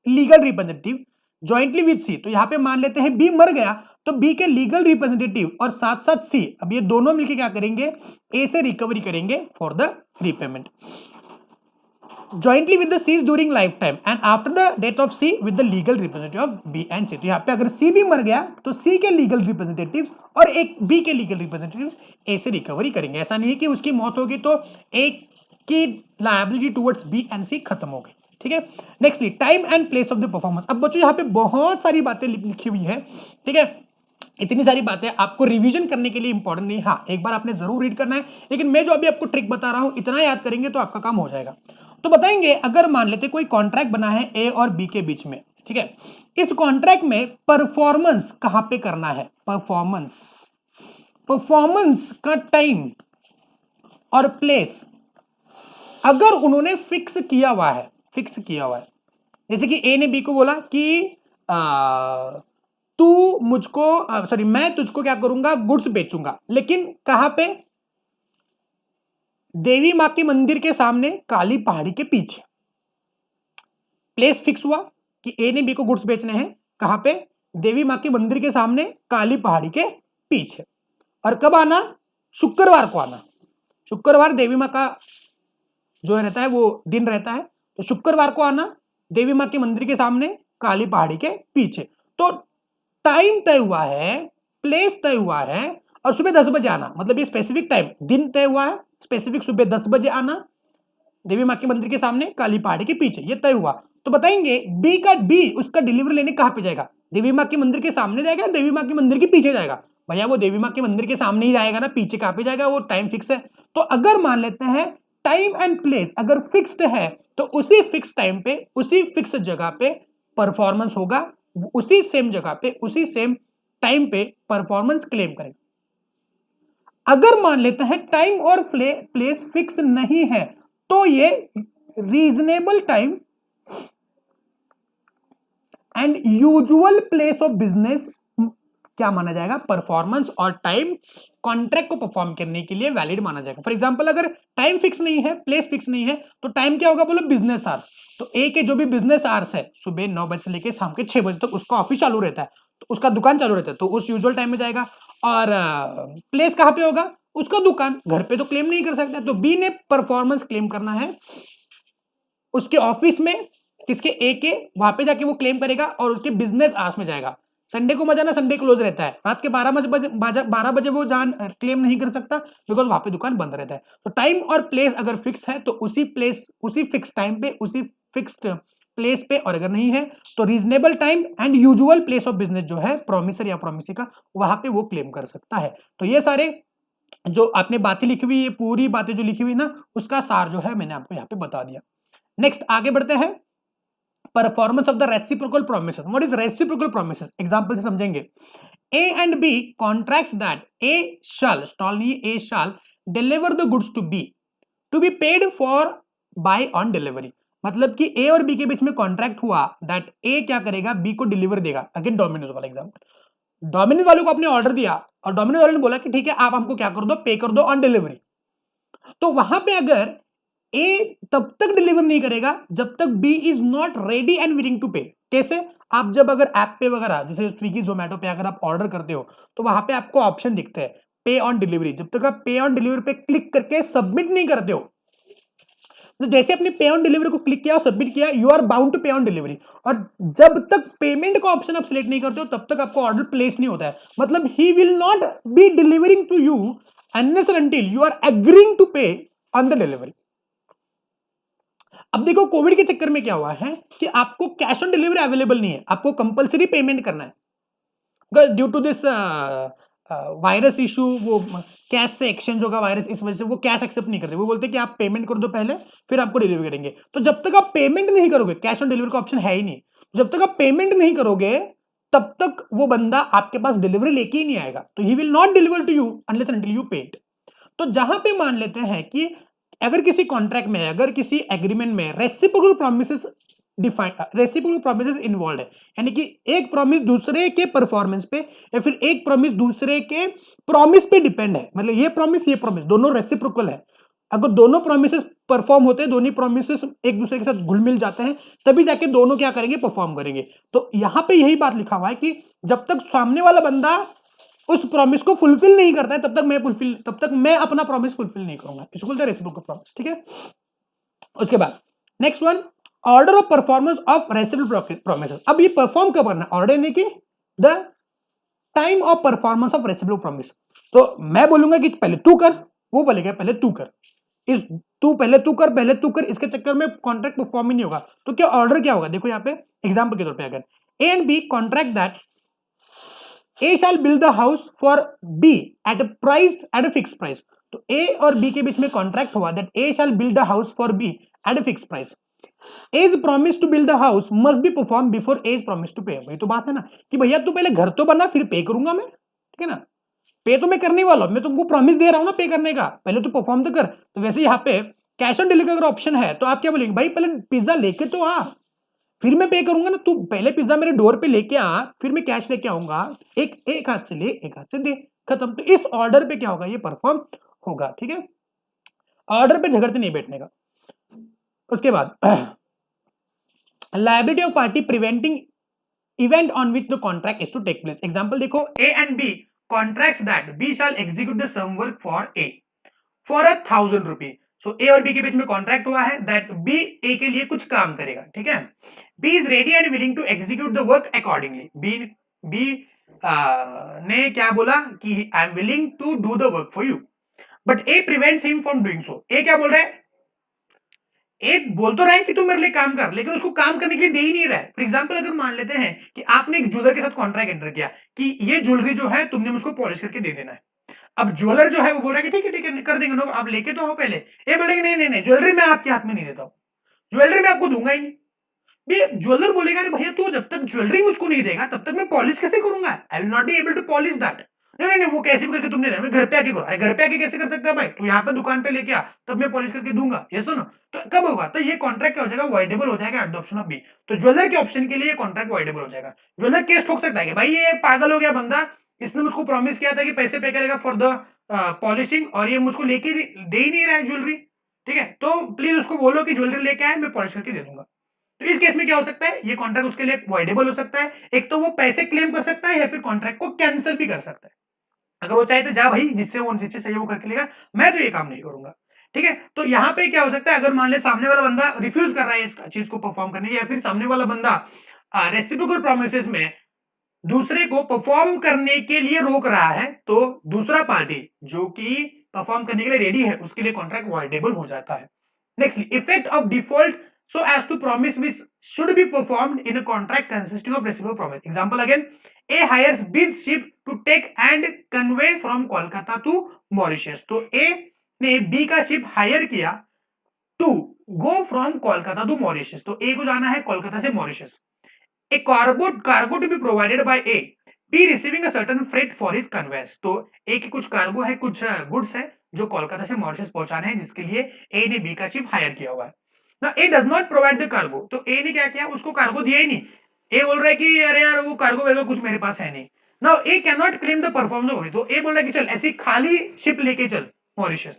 legal representative jointly with C। तो यहाँ पे मान लेते हैं B मर गया तो B के लीगल रिप्रेजेंटेटिव और साथ साथ C, अब ये दोनों मिलके क्या करेंगे, A से रिकवरी करेंगे for the repayment jointly with the C's during lifetime and after the death of C with the legal representative of B and C। तो यहाँ पे अगर C भी मर गया तो C के लीगल रिप्रेजेंटेटिव्स और एक B के लीगल रिप्रेजेंटेटिव्स A से रिकवरी करेंगे। ऐसा नहीं है कि उसकी मौत होगी तो एक की लायबिलिटी टुवर्ड्स बी एंड सी खत्म हो गई, ठीक है। Nextly time and place of the performance. अब बच्चों यहाँ पे बहुत सारी बातें लिखी हुई है, ठीक है। इतनी सारी बातें आपको रिवीजन करने के लिए इंपॉर्टेंट नहीं, हाँ एक बार आपने जरूर रीड करना है, लेकिन मैं जो अभी आपको ट्रिक बता रहा हूं इतना याद करेंगे तो आपका काम हो जाएगा। तो बताएंगे, अगर मान लेते कोई कॉन्ट्रैक्ट बना है ए और बी के बीच में, ठीक है, इस कॉन्ट्रैक्ट में परफॉर्मेंस कहां पे करना है, परफॉर्मेंस, परफॉर्मेंस का टाइम और प्लेस अगर उन्होंने फिक्स किया हुआ है, फिक्स किया हुआ है, जैसे कि ए ने बी को बोला कि तू मुझको सॉरी मैं तुझको क्या करूंगा, गुड्स बेचूंगा, लेकिन कहां पे, देवी मां के मंदिर के सामने काली पहाड़ी के पीछे। प्लेस फिक्स हुआ कि ए ने बी को गुड्स बेचने हैं, कहां पे, देवी मां के मंदिर के सामने काली पहाड़ी के पीछे। और कब आना, शुक्रवार को आना, शुक्रवार देवी मां का जो रहता है वो दिन रहता है, तो शुक्रवार को आना देवी मां के मंदिर के सामने काली पहाड़ी के पीछे। तो टाइम तय हुआ है, प्लेस तय हुआ है, और सुबह 10 बजे आना, मतलब ये स्पेसिफिक टाइम, दिन तय हुआ है, स्पेसिफिक सुबह 10 बजे आना देवी मां के मंदिर के सामने काली पहाड़ी के पीछे, ये तय हुआ। तो बताएंगे बी उसका डिलीवरी लेने कहां पे जाएगा, देवी मां के मंदिर के सामने जाएगा, देवी मां के मंदिर के पीछे जाएगा। भैया वो देवी मां के मंदिर के सामने ही जाएगा ना, पीछे कहां पे जाएगा, वो टाइम फिक्स है। तो अगर मान लेते हैं टाइम एंड प्लेस अगर फिक्स्ड है, तो उसी फिक्स टाइम पे उसी फिक्स जगह पे परफॉर्मेंस होगा, उसी सेम जगह पे उसी सेम टाइम पे परफॉर्मेंस क्लेम करेंगे। अगर मान लेते हैं टाइम और प्लेस फिक्स नहीं है, तो ये reasonable time and usual place of business क्या माना जाएगा, परफॉर्मेंस और टाइम कॉन्ट्रैक्ट को परफॉर्म करने के लिए वैलिड माना जाएगा। फॉर एग्जांपल अगर टाइम फिक्स नहीं है, प्लेस फिक्स नहीं है, तो टाइम क्या होगा, बोलो बिजनेस आवर्स। तो ए के जो भी बिजनेस आवर्स है, सुबह 9 बजे से लेकर शाम के 6 बजे तक उसका ऑफिस चालू रहता है, तो उसका दुकान चालू रहता है, तो उस यूजुअल टाइम में जाएगा। और प्लेस कहां पे होगा, उसका दुकान, घर पे तो क्लेम नहीं कर सकता। तो बी ने परफॉर्मेंस क्लेम करना है उसके ऑफिस में, किसके, ए के, वहां पे जाके वो क्लेम करेगा और उसके बिजनेस आवर्स में जाएगा। संडे को मजा ना, संडे क्लोज रहता है, रात के 12 बजे वो जान क्लेम नहीं कर सकता, बिकॉज वहां पे दुकान बंद रहता है। तो टाइम और प्लेस अगर फिक्स है तो उसी प्लेस उसी फिक्स टाइम पे उसी फिक्स्ड प्लेस पे, और अगर नहीं है तो reasonable time and usual place of business जो है प्रोमिसर या प्रोमिसी का, वहां पे वो क्लेम कर सकता है। तो ये सारे जो आपने बातें लिखी हुई, ये पूरी बातें जो लिखी हुई ना, उसका सार जो है मैंने आपको यहाँ पे बता दिया। नेक्स्ट आगे बढ़ते हैं, performance of the reciprocal promises. What is reciprocal promises, example से समझेंगे। A and B contracts that A shall, stall नहीं, A shall deliver the goods to B paid for by on delivery. मतलब कि ए और B के बीच में contract हुआ दैट ए क्या करेगा, बी को डिलीवर देगा। अगेन डोमिनोज वाला एग्जांपल, डोमिनोज वालों को आपने ऑर्डर दिया और डोमिनोज वाले ने बोला कि ठीक है आप हमको क्या कर दो, पे कर दो ऑन डिलीवरी। तो वहां पे अगर ए तब तक डिलीवर नहीं करेगा जब तक B is not ready and willing to pay. कैसे, आप जब अगर ऐप पे वगैरह जैसे स्विगी जोमेटो पे अगर आप ऑर्डर करते हो, तो वहां पे आपको ऑप्शन दिखते हैं पे ऑन डिलीवरी। जब तक आप पे ऑन डिलीवरी पे क्लिक करके सबमिट नहीं करते हो, तो जैसे आपने पे ऑन डिलीवरी को क्लिक किया और सबमिट किया, you are bound to pay on delivery. और जब तक पेमेंट का ऑप्शन आप सिलेक्ट नहीं करते हो, तब तक आपको ऑर्डर प्लेस नहीं होता है। मतलब he will not be delivering to you unless until you are agreeing to pay on the delivery. अब देखो कोविड के चक्कर में क्या हुआ है कि आपको कैश ऑन डिलीवरी अवेलेबल नहीं है, आपको कंपलसरी पेमेंट करना है due to this virus issue. वो कैश से एक्सचेंज होगा वायरस, इस वजह से वो कैश एक्सेप्ट नहीं करते, वो बोलते हैं कि आप पेमेंट कर दो पहले फिर आपको डिलीवरी करेंगे। तो जब तक आप पेमेंट नहीं करोगे, कैश ऑन डिलीवरी का ऑप्शन है ही नहीं, जब तक आप पेमेंट नहीं करोगे तब तक वो बंदा आपके पास डिलीवरी लेके ही नहीं आएगा। तो he will not deliver to you unless until you paid. तो जहां पे मान लेते हैं कि अगर किसी कॉन्ट्रैक्ट में, अगर किसी एग्रीमेंट में reciprocal promises reciprocal promises involve है, यानी कि एक प्रॉमिस दूसरे के परफॉर्मेंस पे या फिर एक प्रॉमिस दूसरे के प्रॉमिस पे डिपेंड है, मतलब ये प्रॉमिस दोनों रेसिप्रोकल है। अगर दोनों प्रॉमिसेस परफॉर्म होते हैं, दोनों प्रॉमिसेस एक दूसरे के साथ घुल मिल जाते हैं, तभी जाके दोनों क्या करेंगे, परफॉर्म करेंगे। तो यहां पे यही बात लिखा हुआ है कि जब तक सामने वाला बंदा उस प्रॉमिस को फुलफिल नहीं करता है तब तक मैं अपना प्रॉमिस फुलफिल नहीं करूंगा। इसको बोलते हैं रेसिप्रोकल प्रॉमिस, ठीक है। उसके बाद next one, order of performance of reciprocal promises. अब ये परफॉर्म कब करना है, ऑर्डर यानी कि the time of performance of reciprocal promise. तो मैं बोलूंगा कि पहले तू कर, वो बोलेगा पहले तू कर, पहले तू कर, इसके चक्कर में कॉन्ट्रैक्ट परफॉर्म ही नहीं होगा। तो क्या ऑर्डर क्या होगा, देखो यहाँ पे एग्जाम्पल के तौर पे अगर A and B contract that A shall build the house for B at a price, at a fix price. तो ए और बी के बीच में कॉन्ट्रैक्ट हुआ that A shall build the house for B at a fix price. As promise to build the house must be perform before as promise to pay. वही तो बात है ना कि भैया तू पहले घर तो बना फिर पे करूंगा मैं, ठीक है ना। पे तो मैं करने वाला हूं, मैं तुमको प्रॉमिस दे रहा हूं ना पे करने का, पहले तो परफॉर्म तो कर। तो वैसे यहाँ पे कैश ऑन डिलीवरी अगर ऑप्शन है तो आप क्या बोलेंगे, भाई पहले पिज्जा लेके तो आ फिर मैं पे करूंगा ना, तू पहले पिज्जा मेरे डोर पे लेके आ फिर मैं कैश लेके आऊंगा, एक एक हाथ से ले एक हाथ से दे, खत्म। तो इस ऑर्डर पे क्या होगा, ये परफॉर्म होगा, ठीक है। ऑर्डर पे झगड़ते नहीं बैठने का। उसके बाद liability of party preventing event on which the contract is to take place. Example देखो, A and B contracts that B shall execute the some work for A for 1,000 rupees. So A और B के बीच में contract हुआ है that B ए के लिए कुछ काम करेगा, ठीक है। B is ready and willing to execute the work accordingly. B ने क्या बोला कि I am willing to do the work for you, but A prevents him from doing so. A क्या बोल रहा है, एक बोल तो रहा है कि तू मेरे लिए काम कर, लेकिन उसको काम करने के लिए दे ही नहीं रहा है। फॉर एग्जांपल अगर मान लेते हैं कि आपने एक ज्वेलर के साथ कॉन्ट्रैक्ट एंटर किया कि ये ज्वेलरी जो है तुमने मुझको पॉलिश करके दे देना है। अब ज्वेलर जो है वो बोल रहा है कि ठीक है कर देंगे, आप लेके तो आओ पहले। ये बोलेंगे नहीं नहीं नहीं, ज्वेलरी मैं आपके हाथ में नहीं देता हूँ, ज्वेलरी मैं आपको दूंगा ही नहीं। ज्वेलर बोलेगा अरे भैया तू जब तक ज्वेलरी मुझको नहीं देगा तब तक मैं पॉलिश कैसे करूंगा, I will not be able to polish that. नहीं नहीं नहीं, वो कैसे भी करके तुमने मैं घर पे आके करो। अरे घर पे आके कैसे कर सकता है भाई, तू यहाँ पे दुकान पे लेके आ तब मैं पॉलिश करके दूंगा, ये सुनो। तो कब होगा, तो ये कॉन्ट्रैक्ट क्या हो जाएगा, वॉइडेबल हो जाएगा at the option of B. तो ज्वेलर के ऑप्शन के लिए कॉन्ट्रैक्ट वॉइडेबल हो जाएगा। ज्वेलर केस ठोक सकता है कि भाई ये पागल हो गया बंदा, इसने मुझको प्रॉमिस किया था कि पैसे पे करेगा फॉर द पॉलिशिंग और ये मुझको लेके दे ही नहीं रहा है ज्वेलरी, ठीक है। तो प्लीज उसको बोलो कि ज्वेलरी लेके आए, मैं पॉलिश करके दे दूंगा। तो इस केस में क्या हो सकता है, ये कॉन्ट्रैक्ट उसके लिए वॉइडेबल हो सकता है। एक तो वो पैसे क्लेम कर सकता है या फिर कॉन्ट्रैक्ट को कैंसिल भी कर सकता है। अगर वो चाहे तो जा भाई, जिससे चाहिए वो करके लेगा, मैं तो ये काम नहीं करूंगा, ठीक है। तो यहाँ पे क्या हो सकता है, अगर मान ले सामने वाला बंदा रिफ्यूज कर रहा है इस चीज को परफॉर्म करने या फिर सामने वाला बंदा रेसिप्रोकल प्रोमिसेस में दूसरे को परफॉर्म करने के लिए रोक रहा है, तो दूसरा पार्टी जो कि परफॉर्म करने के लिए रेडी है उसके लिए कॉन्ट्रैक्ट वॉइडेबल हो जाता है। Nextly, effect of default so as to promise which should be performed in a contract consisting of reciprocal promise. Example again, A hires B's ship to take and convey from Kolkata to Mauritius. तो A ने B का ship higher किया to go from Kolkata to Mauritius. तो A को जाना है कोलकाता से Mauritius. A cargo to be provided by A. B receiving a certain freight for his conveyance. तो A की कुछ कार्गो है, कुछ गुड्स है जो कोलकाता से मॉरिशस पहुंचाने हैं, जिसके लिए A ने B का शिप हायर किया हुआ है। ना A does not provide the cargo, तो ए ने क्या किया, उसको कार्गो दिया ही नहीं। ए बोल रहा है कि अरे यार वो कार्गो वेगो कुछ मेरे पास है नहीं। Now A can not claim the performance, तो ए बोल रहा है कि चल ऐसी खाली शिप लेके चल मॉरिशस।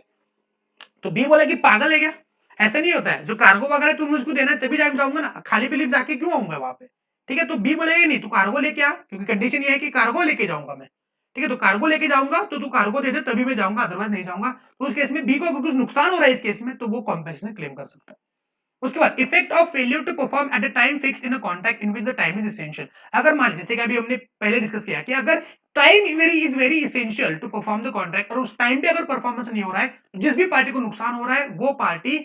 तो बी बोला कि पागल है क्या, ऐसा नहीं होता है, जो कार्गो वगैरह तुम मुझको देना है तभी जाके जाऊंगा ना, खाली पिली जाके क्यों आऊंगा वहां पे, ठीक है। तो बी बोलेगा नहीं, तू कार्गो लेके आ, क्योंकि कंडीशन ये है कि कार्गो लेके जाऊंगा मैं, ठीक है। तो कार्गो लेके जाऊंगा तो तू कार्गो दे दे तभी मैं जाऊंगा, अदरवाइज नहीं जाऊंगा। तो उस केस में बी को अगर कुछ नुकसान हो रहा है इस केस में तो वो कॉम्पेंसेशन क्लेम कर सकता है। उसके बाद effect of failure to perform at a time fixed in a contract in which the time is essential. अगर मान जैसे कि अभी हमने पहले डिस्कस किया कि अगर time is very essential to perform the contract और उस टाइम पे अगर परफॉर्मेंस नहीं हो रहा है, जिस भी पार्टी को नुकसान हो रहा है वो पार्टी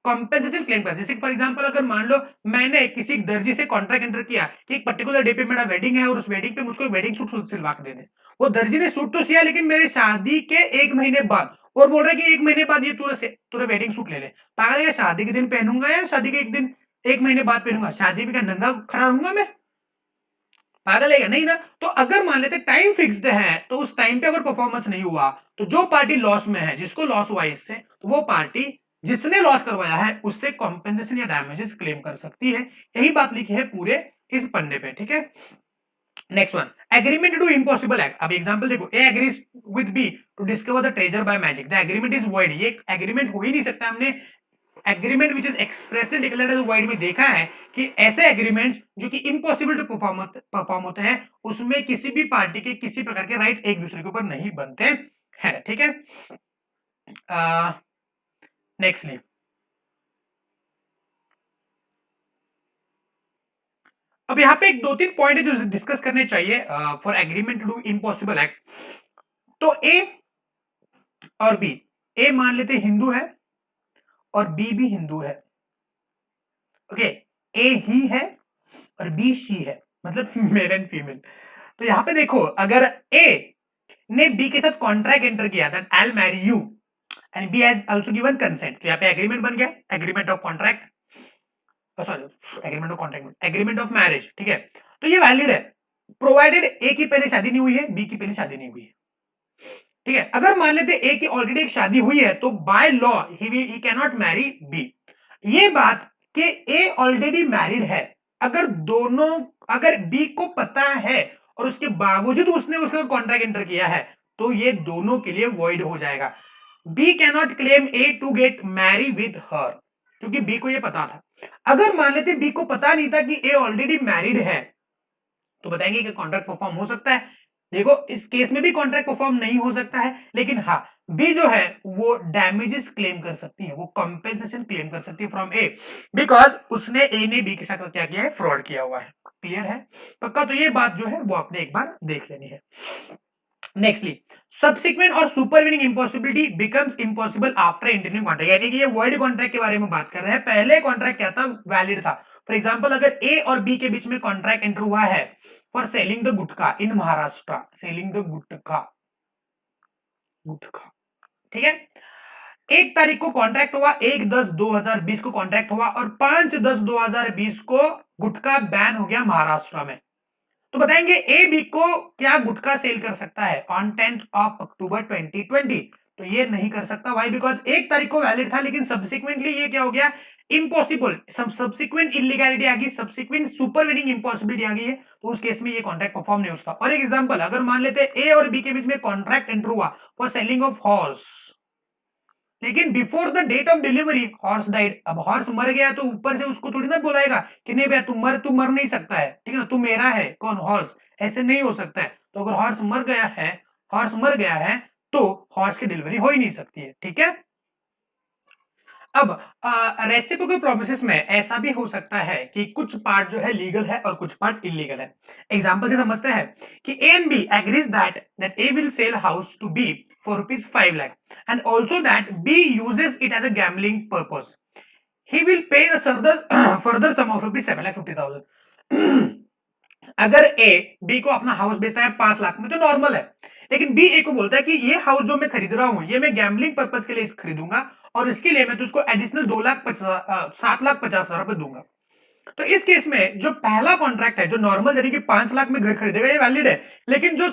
कॉम्पेंसेशन क्लेम कर। जैसे फॉर एग्जांपल अगर मान लो मैंने किसी दर्जी से कॉन्ट्रैक्ट एंटर किया कि एक पर्टिकुलर डे पे मेरा वेडिंग है और उस वेडिंग पे मुझको वेडिंग सूट सिलवा के देने, वो दर्जी ने सूट तो सिया लेकिन मेरे शादी के 1 महीने बाद, और बोल रहा है कि 1 महीने बाद ये तुरे वेडिंग सूट ले ले। पागल है, शादी के दिन पहनूंगा या शादी के 1 महीने बाद पहनूंगा, शादी में क्या नंगा खड़ा रहूंगा मैं, पागल है नहीं ना। तो अगर मान लेते टाइम फिक्स्ड है तो उस टाइम पे अगर परफॉर्मेंस नहीं हुआ तो जो पार्टी लॉस में है, जिसको लॉस हुआ इससे, तो वो पार्टी जिसने लॉस करवाया है उससे कॉम्पेंसेशन या डैमेजेस क्लेम कर सकती है। यही बात लिखी है पूरे इस पन्ने पे, ठीक है। Next one, agreement to do impossible act. अब एग्जांपल देखो, A agrees with B to discover the treasure by magic, the agreement is void. ये एग्रीमेंट हो ही नहीं सकता। हमने agreement which is expressly declared as void में देखा है कि ऐसे एग्रीमेंट जो कि इम्पॉसिबल टू परफॉर्म होते हैं उसमें किसी भी पार्टी के किसी प्रकार के राइट एक दूसरे के ऊपर नहीं बनते हैं, ठीक है। नेक्स्टली, अब यहाँ पे एक 2-3 पॉइंट है जो डिस्कस करने चाहिए for agreement to do impossible act. तो ए और बी, ए मान लेते हिंदू है और बी भी हिंदू है, ओके। ए ही है और बी शी है, मतलब मेल एंड फीमेल। तो यहाँ पे देखो, अगर ए ने बी के साथ कॉन्ट्रैक्ट एंटर किया that I will marry you and B has also given consent, तो यहाँ पे एग्रीमेंट बन गया, agreement of contract, sorry agreement of contract, agreement of marriage, ठीक है। तो ये वैलिड है प्रोवाइडेड ए की पहले शादी नहीं हुई है, बी की पहले शादी नहीं हुई है, ठीक है। अगर मान लेते ए की ऑलरेडी एक शादी हुई है तो by law he can not marry B. ये बात कि ए ऑलरेडी मैरिड है, अगर दोनों, अगर बी को पता है और उसके बावजूद उसने उसका कॉन्ट्रैक्ट एंटर किया है तो ये दोनों के लिए वॉइड हो जाएगा। B can not claim A to get marry with her, क्योंकि बी को ये पता था। अगर मान लेते बी को पता नहीं था कि ए ऑलरेडी मैरिड है तो बताएंगे कि कॉन्ट्रैक्ट परफॉर्म हो सकता है। देखो इस केस में भी कॉन्ट्रैक्ट परफॉर्म नहीं हो सकता है, लेकिन हाँ बी जो है वो डैमेजेस क्लेम कर सकती है, वो कंपेंसेशन क्लेम कर सकती है फ्रॉम ए, बिकॉज उसने ए ने बी के साथ क्या किया है, फ्रॉड किया हुआ है। क्लियर है पक्का? तो ये बात जो है वो आपने एक बार देख लेनी है। नेक्स्टली, सब्सिक्वेंट और supervening impossibility becomes impossible after interview contract, यानी कि ये वर्ड कॉन्ट्रैक्ट के बारे में बात कर रहे हैं। पहले कॉन्ट्रैक्ट क्या था, वैलिड था। फॉर एग्जांपल अगर ए और बी के बीच में कॉन्ट्रैक्ट एंटर हुआ है for selling the gutkha in Maharashtra, selling the gutkha, gutkha, ठीक है। 1 तारीख को कॉन्ट्रैक्ट हुआ, 1/10/2020 को कॉन्ट्रैक्ट हुआ और 5/10/2020 को गुटखा बैन हो गया महाराष्ट्र में। तो बताएंगे ए बी को क्या गुटखा सेल कर सकता है ऑन 10th of October 2020? तो ये नहीं कर सकता। वाई? बिकॉज 1 तारीख को वैलिड था, लेकिन सब्सिक्वेंटली ये क्या हो गया, इम्पॉसिबल, सब्सिक्वेंट इलीगैलिटी आ गई, सब्सिक्वेंट सुपरवीनिंग इम्पॉसिबिलिटी आ गई है, तो उस केस में ये कॉन्ट्रैक्ट परफॉर्म नहीं होता। और एक एग्जांपल, अगर मान लेते ए और बी के बीच में कॉन्ट्रैक्ट एंटर हुआ फॉर सेलिंग ऑफ हॉर्स, लेकिन before the date of delivery horse died. अब हॉर्स मर गया तो ऊपर से उसको थोड़ी ना बुलाएगा कि नहीं भैया तू मर नहीं सकता है, ठीक है ना, तू मेरा है। कौन? हॉर्स। ऐसे नहीं हो सकता है। तो अगर हॉर्स मर गया है, हॉर्स मर गया है तो हॉर्स की डिलीवरी हो ही नहीं सकती है, ठीक है। अब रेसिप्रोकल प्रोमिसेस में ऐसा भी हो सकता है कि कुछ पार्ट जो है लीगल है और कुछ पार्ट इलीगल है। एग्जांपल से समझते हैं कि A and B agrees that A will sell house to B for ₹5 lakh and also that B uses it as a gambling purpose. He will pay a further sum of ₹7,50,000. अगर ए B को अपना house बेचता है 5 लाख में तो normal है, लेकिन B ए को बोलता है कि ये हाउस जो मैं खरीद रहा हूं ये मैं गैम्बलिंग पर्पस के लिए खरीदूंगा और इसके लिए मैं तुझको एडिशनल 7,50,000 रुपए दूंगा। तो इस केस में जो पहला कॉन्ट्रैक्ट है जो नॉर्मल यानी कि 5 लाख में घर खरीदेगा ये वैलिड है, लेकिन जो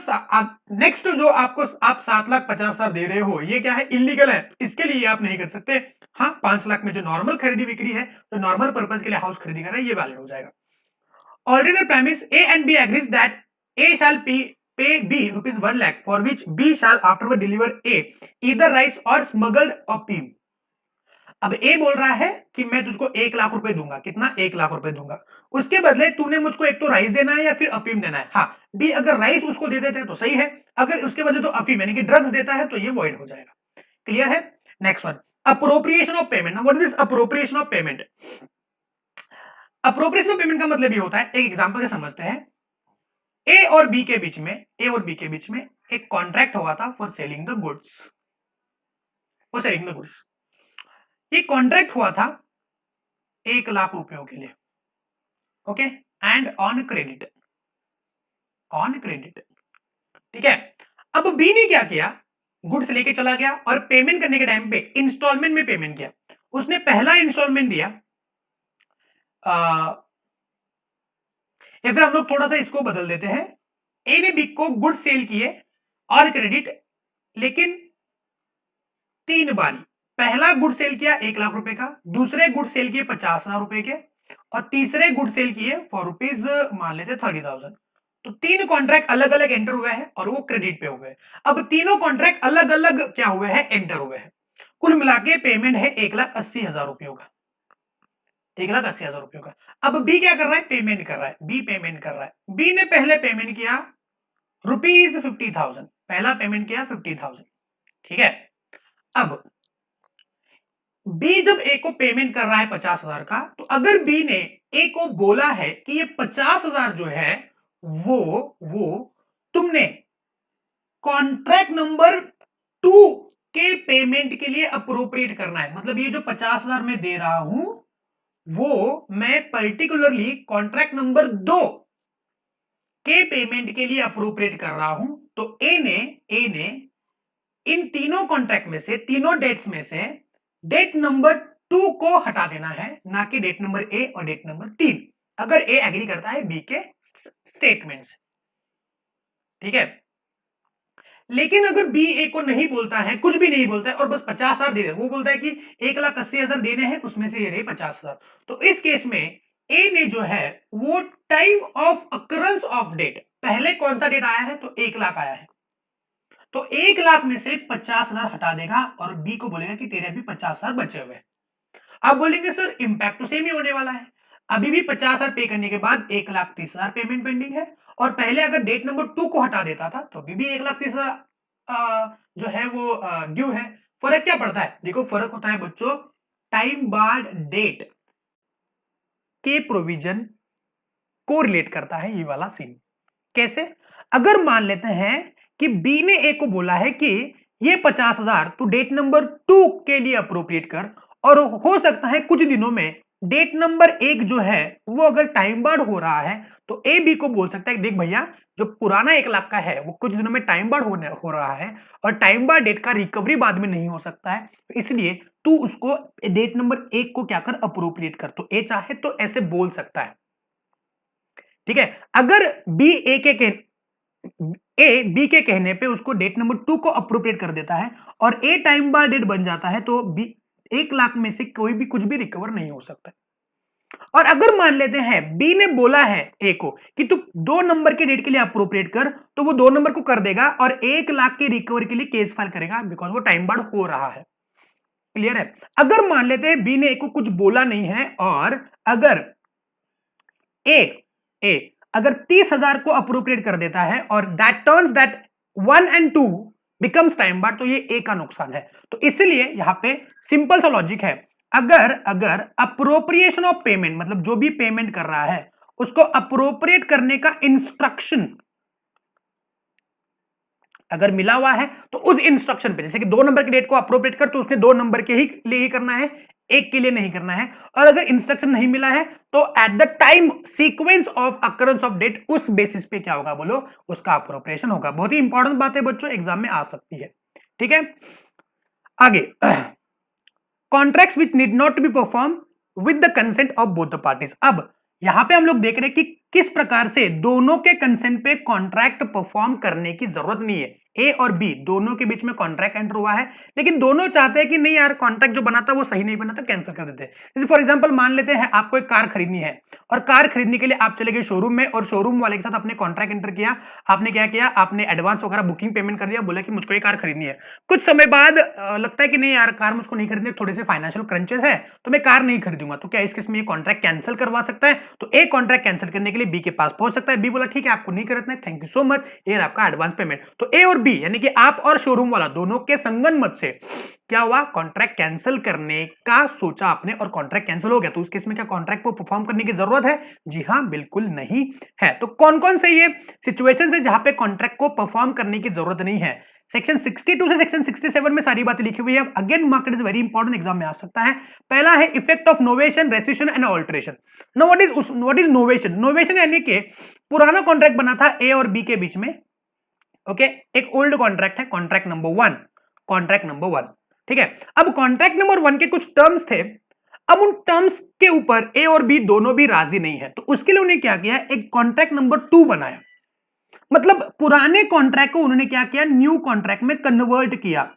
नेक्स्ट जो आपको आप 7,50,000 दे रहे हो ये क्या है, इलीगल है, इसके लिए आप नहीं कर सकते। हाँ 5 लाख में जो नॉर्मल खरीदी बिक्री है, जो नॉर्मल पर्पस के लिए हाउस खरीदी कर रहा है ये वैलिड हो जाएगा। Alternative premise, A and B agrees that A shall pay B ₹1 lakh for which B shall afterward deliver A either rice or smuggled opium. अब ए बोल रहा है कि मैं तुझको 1 लाख रुपए दूंगा, कितना? 1 लाख रुपए दूंगा, उसके बदले तूने मुझको एक तो राइस देना है या फिर अफीम देना है। हाँ बी अगर राइस उसको दे देते हैं तो सही है, अगर उसके बदले तो अफीम यानी कि ड्रग्स देता है तो ये वॉइड हो जाएगा। क्लियर है? Next one, appropriation of payment. What is this appropriation of payment? Appropriation of payment का मतलब ये होता है, एक एग्जांपल से समझते हैं। ए और बी के बीच में एक कॉन्ट्रैक्ट हुआ था for selling the goods, for selling the goods. ये कॉन्ट्रैक्ट हुआ था 1 लाख रुपयों के लिए, okay, and on credit, on credit, ठीक है। अब बी ने क्या किया, गुड्स लेके चला गया और पेमेंट करने के टाइम पे इंस्टॉलमेंट में पेमेंट किया। उसने पहला इंस्टॉलमेंट दिया, या फिर हम लोग थोड़ा सा इसको बदल देते हैं, ए ने बी को गुड्स सेल किए और क्रेडिट, लेकिन 3 बारी। पहला गुड सेल किया 1 लाख रुपए का, दूसरे गुड सेल किए 50,000 रुपए के और तीसरे गुड सेल किए फॉर रुपीज मान लेते 30,000। तो 3 कॉन्ट्रैक्ट अलग अलग एंटर हुए हैं और वो क्रेडिट पे हुए हैं। अब तीनों कॉन्ट्रैक्ट अलग अलग क्या हुए हैं, एंटर हुए हैं। कुल मिला के पेमेंट है 1,80,000 रुपयों का, 1,80,000 रुपयों का। अब बी क्या कर रहा है, पेमेंट कर रहा है, बी पेमेंट कर रहा है। बी ने पहले पेमेंट किया ₹50,000, पहला पेमेंट किया 50,000, ठीक है। अब बी जब ए को पेमेंट कर रहा है 50,000 का, तो अगर बी ने ए को बोला है कि ये 50,000 जो है वो तुमने कॉन्ट्रैक्ट नंबर 2 के पेमेंट के लिए अप्रोप्रिएट करना है, मतलब ये जो 50,000 मैं दे रहा हूं वो मैं पर्टिकुलरली कॉन्ट्रैक्ट नंबर 2 के पेमेंट के लिए अप्रोप्रिएट कर रहा हूं, तो ए ने इन तीनों कॉन्ट्रैक्ट में से, तीनों डेट्स में से डेट नंबर 2 को हटा देना है, ना कि डेट नंबर ए और डेट नंबर 3, अगर ए एग्री करता है बी के स्टेटमेंट से। ठीक है, लेकिन अगर बी ए को नहीं बोलता है, कुछ भी नहीं बोलता है और बस 50,000 दे दे, वो बोलता है कि 1,80,000 देने हैं, उसमें से ये रहे 50,000, तो इस केस में ए ने जो है वो time of occurrence of date, पहले कौन सा डेट आया है, तो 1,00,000 आया है, तो 1,00,000 में से 50,000 हटा देगा और बी को बोलेगा कि तेरे अभी 50,000 बचे हुए। अब बोलेंगे सर इम्पैक्ट तो सेम ही होने वाला है, अभी भी 50,000 पे करने के बाद 1,30,000 पेमेंट पेंडिंग है, और पहले अगर डेट नंबर 2 को हटा देता था तो अभी भी 1,30,000 जो है वो ड्यू है। फर्क क्या पड़ता है, देखो फर्क होता है बच्चों टाइम बार्ड डेट के प्रोविजन को रिलेट करता है ये वाला सीन। कैसे, अगर मान लेते हैं कि बी ने ए को बोला है कि ये 50,000 तू डेट नंबर 2 के लिए अप्रोप्रिएट कर, और हो सकता है कुछ दिनों में डेट नंबर 1 जो है वो अगर टाइम बार्ड हो रहा है, तो ए बी को बोल सकता है देख भैया जो पुराना 1,00,000 का है वो कुछ दिनों में टाइम बार्ड हो रहा है, और टाइम बार्ड डेट का रिकवरी बाद में नहीं हो सकता है, तो इसलिए तू उसको डेट नंबर 1 को क्या कर, अप्रोप्रिएट कर। तो ए चाहे तो ऐसे बोल सकता है। ठीक है, अगर ए बी के कहने पे उसको डेट नंबर 2 को अप्रोप्रिएट कर देता है और ए टाइम बार डेट बन जाता है, तो बी 1,00,000 में से कोई भी कुछ भी रिकवर नहीं हो सकता। और अगर मान लेते हैं बी ने बोला है ए को कि तू 2 नंबर के डेट के लिए अप्रोप्रिएट कर, तो वो 2 नंबर को कर देगा और 1,00,000 के रिकवर के लिए केस फाइल करेगा, बिकॉज वो टाइम बार हो रहा है। क्लियर है। अगर मान लेते हैं बी ने ए को कुछ बोला नहीं है, और अगर ए अगर 30,000 को अप्रोप्रिएट कर देता है और that turns that 1 and 2 becomes time barred, तो ये ए का नुकसान है। तो इसलिए यहां पे सिंपल सा लॉजिक है, अगर अप्रोप्रिएशन ऑफ पेमेंट मतलब जो भी पेमेंट कर रहा है उसको अप्रोप्रिएट करने का इंस्ट्रक्शन अगर मिला हुआ है, तो उस इंस्ट्रक्शन पे, जैसे कि 2 नंबर की डेट को अप्रोप्रिएट कर, तो उसने 2 नंबर के ही लिए ही करना है, एक के लिए नहीं करना है। और अगर इंस्ट्रक्शन नहीं मिला है तो at the time sequence of occurrence of date, उस बेसिस पे क्या होगा बोलो, उसका अप्रोप्रिएशन होगा। बहुत ही इंपॉर्टेंट बात है बच्चों, एग्जाम में आ सकती है। ठीक है, आगे contracts which need not be perform with the consent of both the parties. अब यहां पे हम लोग देख रहे हैं कि किस प्रकार से दोनों के कंसेंट पे कॉन्ट्रैक्ट परफॉर्म करने की जरूरत नहीं है। ए और बी दोनों के बीच में कॉन्ट्रैक्ट एंटर हुआ है, लेकिन दोनों चाहते हैं कि नहीं यार कॉन्ट्रैक्ट जो बना था वो सही नहीं बना था, कैंसिल कर देते हैं। जैसे फॉर एग्जांपल मान लेते हैं आपको एक कार खरीदनी है, और कार खरीदने के लिए आप चले गए शोरूम में, और शोरूम वाले के साथ आपने कॉन्ट्रैक्ट एंटर किया। आपने क्या किया, आपने एडवांस वगैरह बुकिंग पेमेंट कर दिया, बोला कि मुझको ये कार खरीदनी है। कुछ समय बाद लगता है कि नहीं यार कार मुझको नहीं खरीदनी, थोड़े से फाइनेंशियल क्रंचेस है तो मैं कार नहीं खरीदूंगा, तो क्या इस केस में ये कॉन्ट्रैक्ट कैंसिल करवा सकता है? तो ए कॉन्ट्रैक्ट कैंसिल करने के लिए बी के पास पहुंच सकता है। बी बोला ठीक है आपको नहीं खरीदना है, थैंक यू सो मच, ये आपका एडवांस पेमेंट। तो ए और बी यानी कि आप और शोरूम वाला दोनों के संगन मत से क्या हुआ, कॉन्ट्रैक्ट कैंसिल करने का सोचा आपने और कॉन्ट्रैक्ट कैंसिल हो गया। तो उस केस में क्या कॉन्ट्रैक्ट को परफॉर्म करने की जरूरत है? जी हां, बिल्कुल नहीं है। तो कौन कौन से ये सिचुएशन है जहां पे कॉन्ट्रैक्ट को परफॉर्म करने की जरूरत नहीं है? सेक्शन 62 से सेक्शन 67 में सारी बातें लिखी हुई है। Again market is very important, exam में आ सकता है। पहला है effect of novation, rescission and alteration. Now what is novation? Novation यानी कि पुराना कॉन्ट्रैक्ट बना था ए और बी के बीच में, ओके एक ओल्ड कॉन्ट्रैक्ट है, कॉन्ट्रैक्ट नंबर 1, ठीक है। अब कॉन्ट्रैक्ट नंबर 1 के कुछ टर्म्स थे, अब उन टर्म्स के ऊपर ए और बी दोनों भी राजी नहीं है, तो उसके लिए उन्हें क्या किया, एक कॉन्ट्रैक्ट नंबर 2 बनाया। मतलब पुराने कॉन्ट्रैक्ट को उन्होंने क्या किया, न्यू कॉन्ट्रैक्ट में कन्वर्ट किया।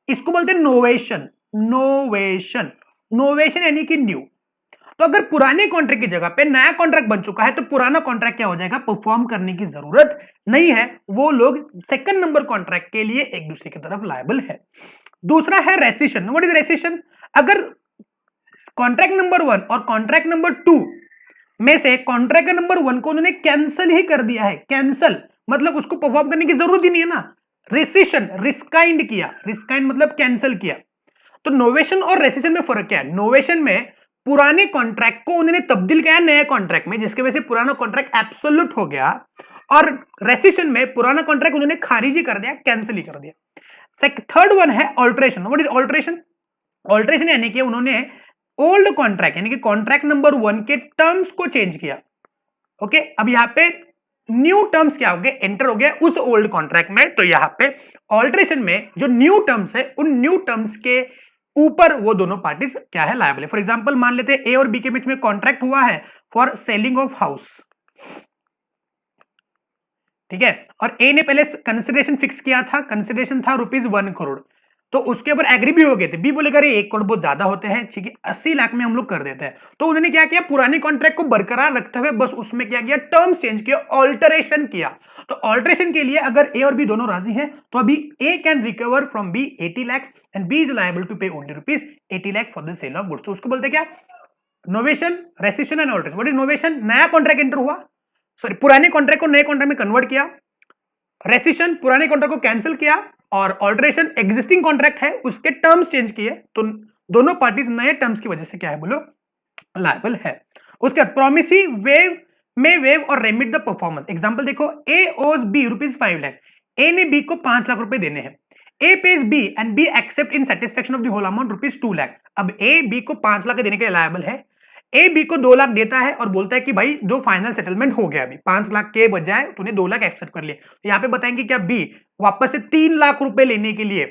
इसको बोलते हैं नोवेशन। नोवेशन यानी कि न्यू। तो अगर पुराने कॉन्ट्रैक्ट की जगह पे नया कॉन्ट्रैक्ट बन चुका है, तो पुराना कॉन्ट्रैक्ट क्या हो जाएगा, परफॉर्म करने की जरूरत नहीं है। वो लोग सेकंड नंबर कॉन्ट्रैक्ट के लिए एक दूसरे की तरफ लायबल है। दूसरा है रेसिशन। What is rescission? अगर कॉन्ट्रैक्ट नंबर 1 और कॉन्ट्रैक्ट नंबर 2 में से कॉन्ट्रैक्ट नंबर 1 को उन्होंने कैंसिल ही कर दिया है, कैंसिल मतलब उसको परफॉर्म करने की जरूरत ही नहीं है ना। रेसिशन, रिस्काइंड किया, रिस्काइंड मतलब कैंसिल किया। तो नोवेशन और रेसिशन में फर्क क्या है? नोवेशन में पुराने कॉन्ट्रैक्ट को उन्होंने तब्दील किया नए कॉन्ट्रैक्ट में, जिसकी वजह से पुराना कॉन्ट्रैक्ट एब्सोल्यूट हो गया, और रेसिशन में पुराना कॉन्ट्रैक्ट उन्होंने खारिज ही कर दिया, कैंसिल ही कर दिया। थर्ड वन है alteration. What is alteration? Alteration यानी कि उन्होंने ओल्ड कॉन्ट्रैक्ट यानी कि कॉन्ट्रैक्ट नंबर 1 के टर्म्स को चेंज किया। ओके अब यहां पे न्यू टर्म्स क्या हो गए, एंटर हो गया उस ओल्ड कॉन्ट्रैक्ट में। तो यहाँ पे ऑल्ट्रेशन में जो न्यू टर्म्स है उन न्यू टर्म्स के ऊपर वो दोनों पार्टीज क्या है, लायबल है। फॉर एग्जांपल मान लेते हैं ए और बी के बीच में कॉन्ट्रैक्ट हुआ है फॉर सेलिंग ऑफ हाउस, ठीक है, और ए ने पहले कंसिडरेशन फिक्स किया था, कंसिडरेशन था ₹1 करोड़, तो उसके ऊपर एग्री भी हो गए थे। बी बोलेगा अरे 1 करोड़ बहुत ज्यादा होते हैं, ठीक है 80 लाख में हम लोग कर देते हैं। तो उन्होंने क्या किया, पुराने कॉन्ट्रैक्ट को बरकरार रखते हुए बस उसमें क्या किया, टर्म्स चेंज किया, ऑल्टरेशन किया। तो ऑल्टरेशन के लिए अगर ए और बी दोनों राजी हैं तो अभी A can recover from B 80 lakh and B is liable to pay only ₹80 lakh for the sale of goods. तो उसको बोलते क्या, novation, rescission and alteration. What is novation, नया कॉन्ट्रैक्ट एंटर हुआ, सॉरी पुराने कॉन्ट्रैक्ट को नए कॉन्ट्रैक्ट में कन्वर्ट किया, रेसिशन पुराने कॉन्ट्रैक्ट को कैंसिल किया, और ऑल्टरेशन एग्जिस्टिंग कॉन्ट्रैक्ट है उसके टर्म्स चेंज किए। तो दोनों पार्टीज नए टर्म्स की वजह से क्या है बोलो, लायबल है। उसके बाद प्रोमिसी वेव में वेव और रेमिट द परफॉर्मेंस। एग्जांपल देखो, ए ओज बी ₹5 लाख, ए ने बी को 5 लाख रुपए देने हैं, A pays B and B accept in satisfaction of the whole amount ₹2 lakh. अब ए बी को 5 लाख देने के लिए लायबल है, ए बी को 2 लाख देता है और बोलता है कि भाई जो फाइनल सेटलमेंट हो गया, अभी 5 लाख के बजाय तूने 2 लाख एक्सेप्ट कर लिए। तो यहाँ पे बताएंगे क्या, बी वापस से 3 लाख रुपए लेने के लिए,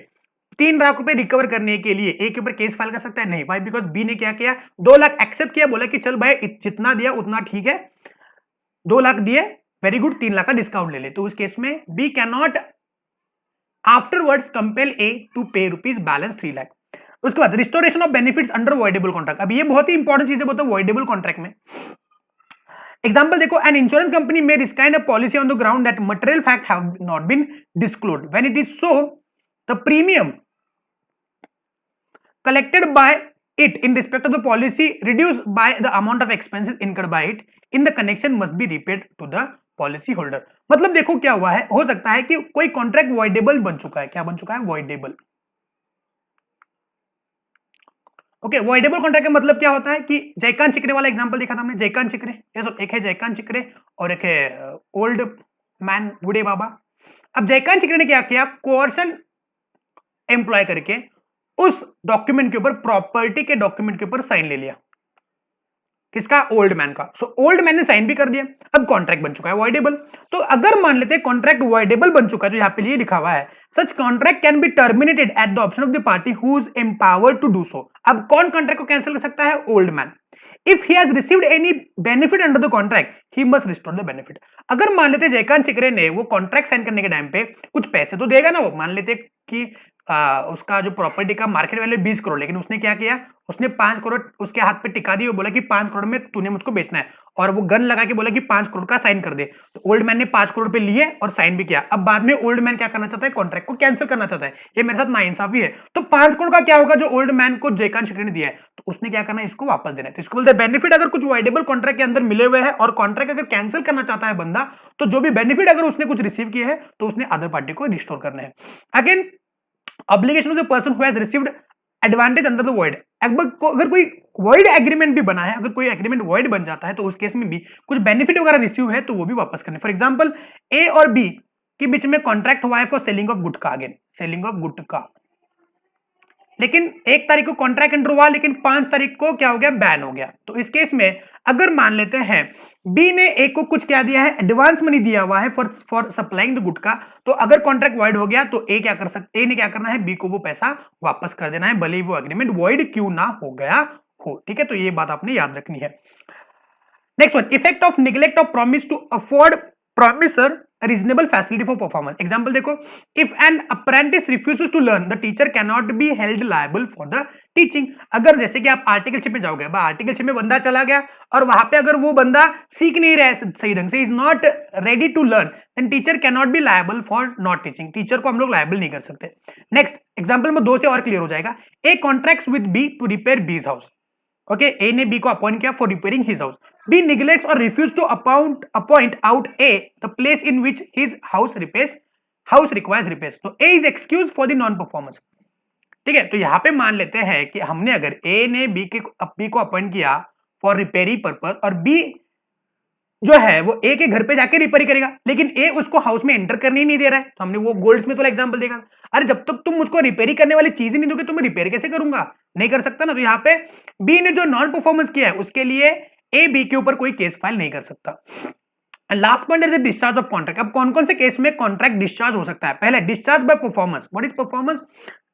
3 लाख रुपए रिकवर करने के लिए ए के ऊपर केस फाइल कर सकता है? नहीं भाई, बिकॉज बी ने क्या किया, 2 लाख एक्सेप्ट किया, बोला कि चल भाई जितना दिया उतना ठीक है, 2 लाख दिए, वेरी गुड, 3 लाख का डिस्काउंट ले ले। तो उस केस में B can not afterwards compel A to pay rupees balance 3 lakh. उसके बाद restoration of benefits under voidable contract. अब ये बहुत ही इंपॉर्टेंट चीज है, बोलते हैं वॉइडेबल कॉन्ट्रैक्ट में। एग्जाम्पल देखो, an insurance company may rescind a policy on the ground that material fact have not been disclosed, when it is so the premium collected by it in respect of the policy reduced by the amount of expenses incurred by it in the connection must be repaid to the policy holder। मतलब देखो क्या हुआ है, हो सकता है कि कोई कॉन्ट्रैक्ट वॉइडेबल बन चुका है। क्या बन चुका है, वॉइडेबल। ओके, वॉइडेबल कॉन्ट्रैक्ट का मतलब क्या होता है कि जयकांत चिकरे वाला एग्जांपल देखा था हमने, जयकांत चिकरे, एक है जयकांत चिकरे और एक है ओल्ड मैन बूढ़े बाबा। अब जयकांत चिकरे ने क्या किया, कोर्सन एम्प्लॉय करके उस डॉक्यूमेंट के ऊपर, प्रॉपर्टी के डॉक्यूमेंट के ऊपर साइन ले लिया, किसका, ओल्ड मैन का। सो ओल्ड मैन ने साइन भी कर दिया, अब कॉन्ट्रैक्ट बन चुका है वॉइडेबल। तो अगर मान लेते हैं कॉन्ट्रैक्ट वॉइडेबल बन चुका है, तो यहां पे ये लिखा हुआ है, such contract can be terminated at the option of the party who is empowered to do so. अब कौन कॉन्ट्रैक्ट को कैंसिल कर सकता है, old man. If he has received any benefit under the contract he must restore the benefit. अगर मान लेते जयकांत चिकरे ने वो कॉन्ट्रैक्ट साइन करने के टाइम पे कुछ पैसे तो देगा ना वो, मान लेते कि उसका जो प्रॉपर्टी का मार्केट वैल्यू 20 करोड़, लेकिन उसने क्या किया, उसने 5 करोड़ उसके हाथ पे टिका दी, वो बोला कि 5 करोड़ में तूने मुझको बेचना है, और वो गन लगा के बोला कि 5 करोड़ का साइन कर दे। तो ओल्ड मैन ने 5 करोड़ पे लिए और साइन भी किया। अब बाद में ओल्ड मैन क्या करना चाहता है, कॉन्ट्रैक्ट को कैंसिल करना चाहता है। ये मेरे साथ नाइंसाफी है। तो 5 करोड़ का क्या होगा जो ओल्ड मैन को जयकांत चिकरे ने दिया है, तो उसने क्या करना है, इसको वापस देना है। तो इसको बोलते हैं बेनिफिट। अगर कुछ वॉइडेबल कॉन्ट्रैक्ट के अंदर मिले हुए हैं और कॉन्ट्रैक्ट अगर कैंसिल करना चाहता है बंदा, तो जो भी बेनिफिट अगर उसने कुछ रिसीव किया है तो उसने अदर पार्टी को रिस्टोर करना है। Again obligation of the person who has received advantage under the void. अगर कोई वॉइड एग्रीमेंट भी बना है, अगर कोई एग्रीमेंट वॉइड बन जाता है तो उस केस में भी कुछ बेनिफिट वगैरह रिसीव है तो वो भी वापस करने। फॉर एग्जांपल ए और बी के बीच में कॉन्ट्रैक्ट हुआ है for selling of gutkha, again selling of gutkha, लेकिन 1 तारीख को कॉन्ट्रैक्ट एंटर हुआ, लेकिन 5 तारीख को क्या हो गया, बैन हो गया। तो इस केस में अगर मान लेते हैं बी ने ए को कुछ क्या दिया है, एडवांस मनी दिया हुआ है फॉर सप्लाइंग द गुटखा, तो अगर कॉन्ट्रैक्ट वॉइड हो गया तो ए क्या कर सकते, ए ने क्या करना है, बी को वो पैसा वापस कर देना है, भले ही वो एग्रीमेंट वॉइड क्यों ना हो गया हो। ठीक है, तो ये बात आपने याद रखनी है। Next one, effect of neglect of promise to afford promisor reasonable facility for performance। Example देखो, if an apprentice refuses to learn the teacher cannot be held liable for the teaching। अगर जैसे कि आप आर्टिकलशिप में जाओगे, articleship में बंदा चला गया और वहां पे अगर वो बंदा सीख नहीं रहा है सही ढंग से, is not ready to learn, then teacher cannot be liable for not teaching. Teacher को हम लोग लायबल नहीं कर सकते। नेक्स्ट एग्जाम्पल में 2 से और क्लियर हो जाएगा। A contracts with B to repair B's house. Okay, A ने बी को अपॉइंट किया for repairing his house. B neglects और refuse to appoint out A the place in which his house requires repairs. तो A is excuse for the non performance. ठीक है, तो यहां पे मान लेते हैं कि हमने अगर ए ने बी को अपॉइंट किया फॉर रिपेयरिंग पर्पज, और बी जो है वो ए के घर पे जाके रिपेयर करेगा, लेकिन ए उसको हाउस में एंटर करने ही नहीं दे रहा है, तो हमने वो गोल्ड में तो एग्जांपल देखा, अरे जब तक तुम मुझको रिपेयर करने वाली चीज ही नहीं दोगे तो मैं रिपेयर कैसे करूंगा, नहीं कर सकता ना। तो यहाँ पे बी ने जो नॉन परफॉर्मेंस किया है उसके लिए ए बी के ऊपर कोई केस फाइल नहीं कर सकता। Last point is discharge of contract. अब कौन कौन से केस में कॉन्ट्रैक्ट डिस्चार्ज हो सकता है? पहले discharge by performance. What is performance?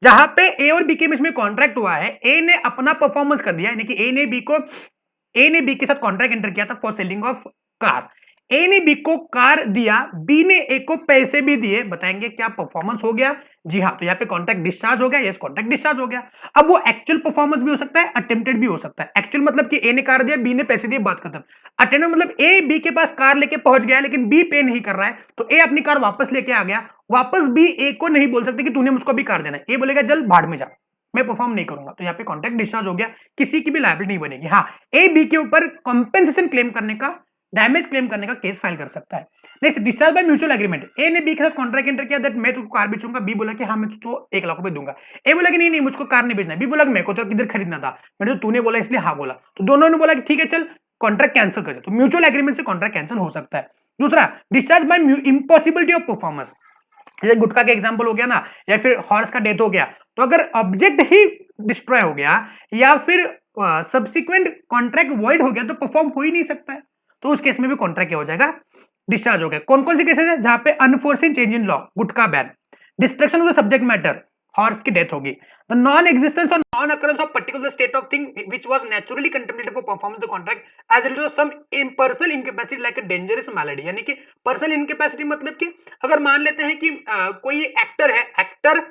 जहां पे ए और बी के बीच में कॉन्ट्रैक्ट हुआ है, ए ने अपना परफॉर्मेंस कर दिया, यानी कि ए ने बी के साथ कॉन्ट्रैक्ट एंटर किया था फॉर सेलिंग ऑफ कार। ए ने बी को कार दिया, बी ने ए को पैसे भी दिए, बताएंगे क्या परफॉर्मेंस हो गया? जी हाँ, तो यहाँ पे कॉन्ट्रैक्ट डिस्चार्ज हो गया। यस, कॉन्ट्रैक्ट डिस्चार्ज हो गया। अब वो एक्चुअल परफॉर्मेंस भी हो सकता है, अटेम्प्टेड भी हो सकता है। एक्चुअल मतलब कि ए ने कार दिया, बी ने पैसे दिए, बात खत्म। अटेम्प्ट मतलब ए बी के पास कार लेके पहुंच गया, लेकिन बी पे नहीं कर रहा है, तो ए अपनी कार वापस लेके आ गया। वापस बी ए को नहीं बोल सकते कि तूने मुझको भी कार देना है। ए बोलेगा जल्द भाड़ में जा, मैं परफॉर्म नहीं करूंगा। तो यहाँ पे कॉन्ट्रैक्ट डिस्चार्ज हो गया, किसी की भी लायबिलिटी नहीं बनेगी। हाँ, ए बी के ऊपर कंपेंसेशन क्लेम करने का, डैमेज क्लेम करने का केस फाइल कर सकता है। Next, discharge by mutual agreement. A ने बी के साथ कॉन्ट्रैक्ट एंटर किया दैट मैं तुझको कार बेचूंगा। बी बोला कि हाँ मैं तुझको 1 लाख रुपए दूंगा। ए बोला कि नहीं नहीं मुझको कार नहीं बेचना है। बी बोला कि मेरे को तो किधर खरीदना था, मैंने तो तूने बोला इसलिए हाँ बोला। तो दोनों ने बोला कि ठीक है चल कॉन्ट्रैक्ट कैंसिल कर दे। तो म्यूचुअल एग्रीमेंट से कॉन्ट्रैक्ट कैंसिल हो सकता है। दूसरा, discharge by impossibility of performance. जैसे गुटखा का एग्जांपल हो गया ना, या फिर हॉर्स का डेथ हो गया, तो अगर ऑब्जेक्ट ही डिस्ट्रॉय हो गया या फिर सब्सिक्वेंट कॉन्ट्रैक्ट वॉइड हो गया तो परफॉर्म हो ही नहीं सकता है। तो उस केस में भी कॉन्ट्रैक्ट क्या हो जाएगा? डिस्चार्ज हो गया। कौन कौन से केसेस है जहां पे unforeseen change in law, gutkha ban, destruction of the subject matter, horse की डेथ होगी, द नॉन एग्जिस्टेंस और non occurrence of particular state of thing which was naturally contemplated for performance the contract as result of some personal incapacity like a dangerous malady. यानी कि personal incapacity मतलब कि अगर मान लेते हैं कि कोई एक्टर है, एक्टर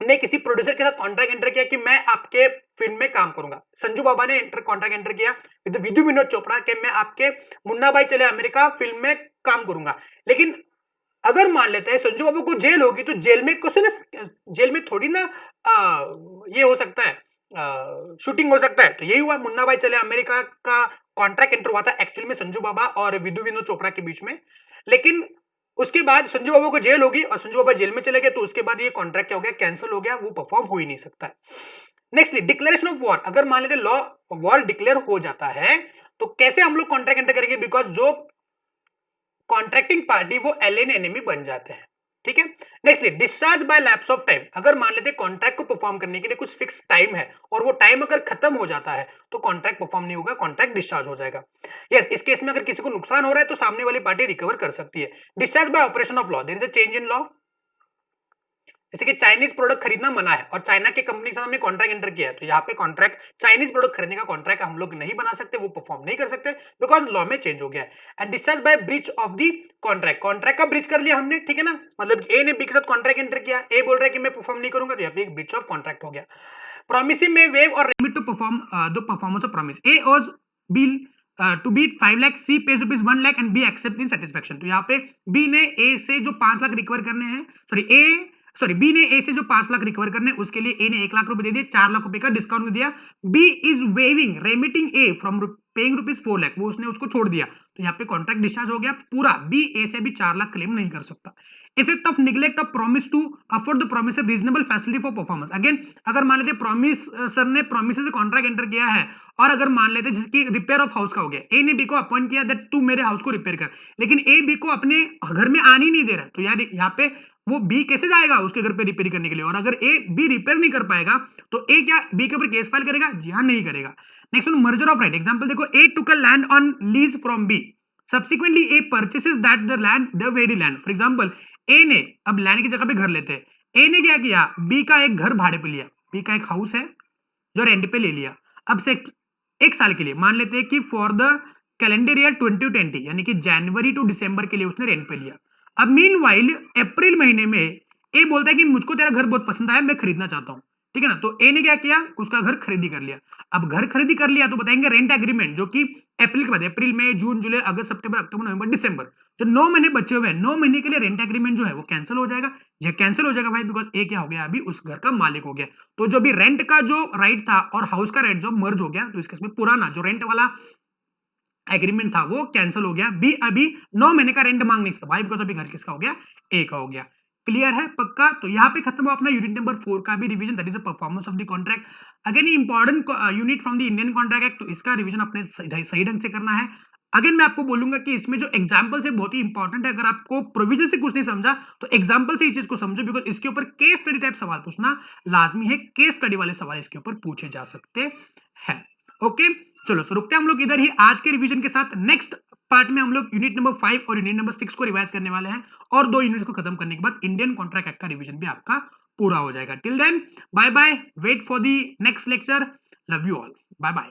ने किसी प्रोड्यूसर के साथ कॉन्ट्रैक्ट एंटर किया कि मैं आपके फिल्म में काम करूंगा। संजू बाबा ने कॉन्ट्रैक्ट एंटर किया विद विधु विनोद चोपड़ा कि मैं आपके मुन्ना भाई चले अमेरिका फिल्म में काम करूंगा। लेकिन अगर मान लेते हैं संजू बाबू को जेल होगी, तो जेल में जेल में थोड़ी ना ये हो सकता है, शूटिंग हो सकता है। तो यही हुआ, मुन्ना भाई चले अमेरिका का कॉन्ट्रैक्ट एंटर हुआ था एक्चुअल में संजू बाबा और विधु विनोद चोपड़ा के बीच में। लेकिन उसके बाद संजू बाबू को जेल होगी और संजू बाबा जेल में चले गए, तो उसके बाद ये कॉन्ट्रैक्ट क्या हो गया? कैंसिल हो गया, वो परफॉर्म हो ही नहीं सकता है। Nextly, declaration of war. अगर मान लेते लॉ वॉर डिक्लेयर हो जाता है, तो कैसे हम लोग कॉन्ट्रैक्ट एंटर करेंगे? बिकॉज जो कॉन्ट्रैक्टिंग पार्टी वो एलियन एनिमी बन जाते हैं। ठीक है। Nextly, discharge by lapse of time. अगर मान लेते कॉन्ट्रैक्ट को परफॉर्म करने के लिए कुछ फिक्स टाइम है और वो टाइम अगर खत्म हो जाता है तो कॉन्ट्रैक्ट परफॉर्म नहीं होगा, कॉन्ट्रैक्ट डिस्चार्ज हो जाएगा। यस, इस केस में अगर किसी को नुकसान हो रहा है तो सामने वाली पार्टी रिकवर कर सकती है। Discharge by operation of law. There is a change in law, जैसे कि चाइनीज प्रोडक्ट खरीदना मना है और चाइना के कंपनी से हमने कॉन्ट्रैक्ट एंटर किया है, तो यहाँ पे कॉन्ट्रैक्ट चाइनीज प्रोडक्ट खरीदने का कॉन्ट्रैक्ट हम लोग नहीं बना सकते, वो परफॉर्म नहीं कर सकते बिकॉज लॉ में चेंज हो गया है। And discharge by breach of the contract. Contract का ब्रीच कर लिया हमने, ठीक है ना, मतलब ए ने बी के साथ कॉन्ट्रैक्ट एंटर किया, ए बोल रहा है कि मैं परफॉर्म नहीं करूंगा, तो यहाँ पे एक ब्रीच ऑफ कॉन्ट्रैक्ट हो गया। प्रोमिसिंग में वेव और remit to perform the performance of promise. A owes bill to B 5 lakh, C pays rupees 1 lakh and B accept in satisfaction. तो यहाँ पे बी ने ए से जो 5 लाख रिकवर करने हैं, बी ने ए से जो 5 लाख रिकवर करने, उसके लिए ए ने 1 लाख रुपए दे दिए, 4 लाख रुपए का डिस्काउंट दिया। B is waiving remitting A from paying rupees 4 lakh, वो उसने उसको छोड़ दिया, तो यहाँ पे कॉन्ट्रैक्ट डिस्चार्ज हो गया पूरा। बी ए से भी 4 लाख क्लेम नहीं कर सकता। Effect of neglect of promise to afford the promisor reasonable facility for performance. Again, अगर मान लेते प्रॉमिस सर ने प्रॉमिस से कॉन्ट्रैक्ट एंटर किया है और अगर मान लेते जिसकी रिपेयर ऑफ हाउस का हो गया, ए ने बी को अपॉइंट किया दैट तू मेरे हाउस को रिपेयर कर, लेकिन ए बी को अपने घर में आने ही नहीं दे रहा, तो यार यहाँ पे वो बी कैसे जाएगा उसके घर पे रिपेयर करने के लिए? और अगर ए बी रिपेयर नहीं कर पाएगा तो ए क्या बी के ऊपर केस फाइल करेगा? जी हाँ, नहीं करेगा। Next one, merger of right. Example देखो, A took a land on lease from B, subsequently A purchases that the land, the very land. For example, A ने अब लैंड की जगह पे घर लेते हैं, ए ने क्या किया? बी का एक घर भाड़े पे लिया, बी का एक हाउस है जो रेंट पे ले लिया, अब से 1 साल के लिए मान लेते हैं कि फॉर द कैलेंडर ईयर 2020, यानी कि जनवरी टू दिसंबर के लिए उसने रेंट पे लिया। अब मीनवाइल अप्रैल महीने में ए बोलता है कि मुझको तेरा घर बहुत पसंद आया, मैं खरीदना चाहता हूं, ठीक है ना। तो ए ने क्या किया? उसका घर खरीदी कर लिया। अब घर खरीदी कर लिया तो बताएंगे रेंट एग्रीमेंट, जो कि अप्रैल के बाद, अप्रैल मई जून जुलाई अगस्त सितंबर अक्टूबर नवंबर दिसंबर, जो 9 महीने बचे हुए हैं, 9 महीने के लिए रेंट एग्रीमेंट जो है वो कैंसिल हो जाएगा। ये कैंसिल हो जाएगा भाई, बिकॉज ए क्या हो गया? अभी उस घर का मालिक हो गया। तो जो भी रेंट का जो राइट था और हाउस का राइट जो मर्ज हो गया, तो इस केस में पुराना जो रेंट वाला एग्रीमेंट था वो कैंसिल हो गया। बी अभी 9 महीने का रेंट मांग नहीं सकता भाई, बिकॉज अभी घर किसका हो गया? ए का हो गया। क्लियर है? पक्का? तो यहाँ पे खत्म हुआ अपना यूनिट नंबर 4 का भी revision, that is the performance of the contract. Again important unit from the Indian contract act, तो इसका रिवीजन अपने सही ढंग से करना है। अगेन मैं आपको बोलूंगा कि इसमें जो एग्जाम्पल है बहुत ही इंपॉर्टेंट है। अगर आपको प्रोविजन से कुछ नहीं समझा तो एग्जाम्पल से ही चीज को समझो, बिकॉज इसके ऊपर केस स्टडी टाइप सवाल पूछना लाजमी है। केस स्टडी वाले सवाल इसके ऊपर पूछे जा सकते हैं। ओके, चलो रुकते हैं हम लोग इधर ही आज के रिवीजन के साथ। नेक्स्ट पार्ट में हम लोग यूनिट नंबर 5 और यूनिट नंबर 6 को रिवाइज करने वाले हैं और 2 यूनिट्स को खत्म करने के बाद इंडियन कॉन्ट्रैक्ट एक्ट का रिवीजन भी आपका पूरा हो जाएगा. Till then bye bye, wait for the next lecture. Love you all, bye bye.